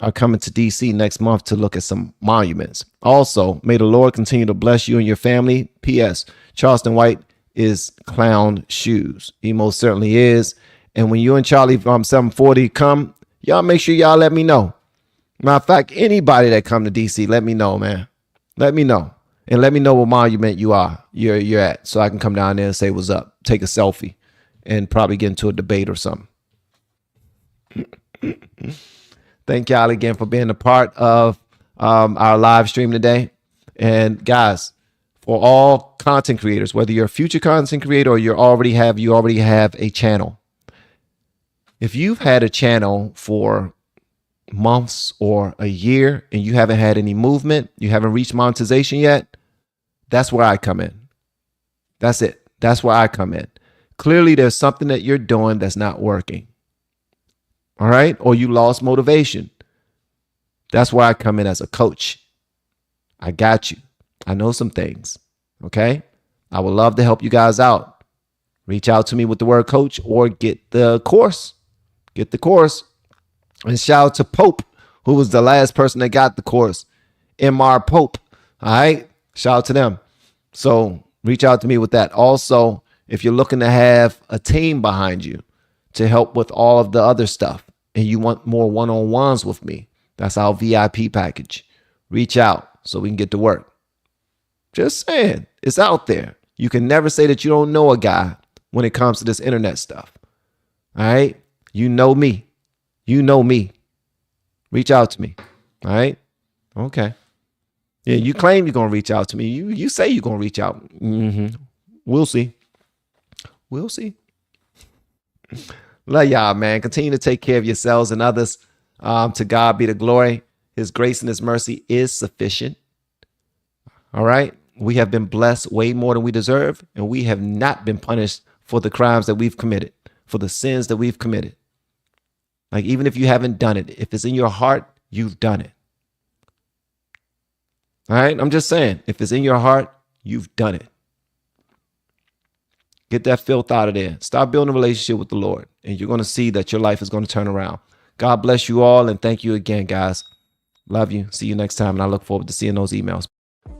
are coming to DC next month to look at some monuments. Also, may the Lord continue to bless you and your family. P.S. Charleston White is clown shoes. He most certainly is. And when you and Charlie from 740 come, y'all make sure y'all let me know. Matter of fact, anybody that come to DC, let me know, man. Let me know. And let me know what monument you're at, so I can come down there and say what's up, take a selfie, and probably get into a debate or something. Thank y'all again for being a part of our live stream today. And guys, for all content creators, whether you're a future content creator or you already have a channel, if you've had a channel for months or a year and you haven't had any movement, you haven't reached monetization yet, that's where I come in. That's it. That's where I come in. Clearly, there's something that you're doing that's not working. All right? Or you lost motivation. That's where I come in as a coach. I got you. I know some things. Okay? I would love to help you guys out. Reach out to me with the word coach or get the course. Get the course. And shout out to Pope, who was the last person that got the course. MR Pope. All right? Shout out to them. So reach out to me with that. Also, if you're looking to have a team behind you to help with all of the other stuff and you want more one-on-ones with me, that's our VIP package. Reach out so we can get to work. Just saying, it's out there. You can never say that you don't know a guy when it comes to this internet stuff. All right? You know me. You know me. Reach out to me. All right? Okay. Yeah, you claim you're going to reach out to me. You say you're going to reach out. We'll see. We'll see. Love y'all, man. Continue to take care of yourselves and others. To God be the glory. His grace and his mercy is sufficient. All right? We have been blessed way more than we deserve, and we have not been punished for the crimes that we've committed, for the sins that we've committed. Like, even if you haven't done it, if it's in your heart, you've done it. All right? I'm just saying, if it's in your heart, you've done it. Get that filth out of there. Start building a relationship with the Lord, and you're going to see that your life is going to turn around. God bless you all, and thank you again, guys. Love you. See you next time, and I look forward to seeing those emails.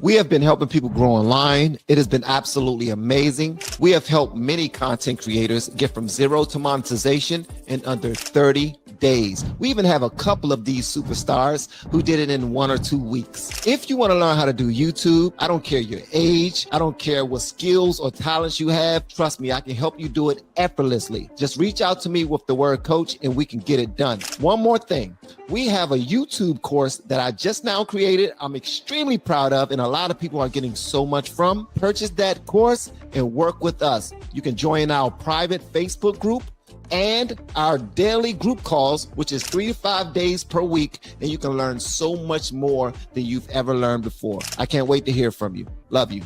We have been helping people grow online. It has been absolutely amazing. We have helped many content creators get from zero to monetization in under 30 days. We even have a couple of these superstars who did it in 1 or 2 weeks. If you want to learn how to do YouTube, I don't care your age, I don't care what skills or talents you have. Trust me, I can help you do it effortlessly. Just reach out to me with the word coach and we can get it done. One more thing. We have a YouTube course that I just now created. I'm extremely proud of, and a lot of people are getting so much from. Purchase that course and work with us. You can join our private Facebook group and our daily group calls, which is 3 to 5 days per week, and you can learn so much more than you've ever learned before. I can't wait to hear from you. Love you.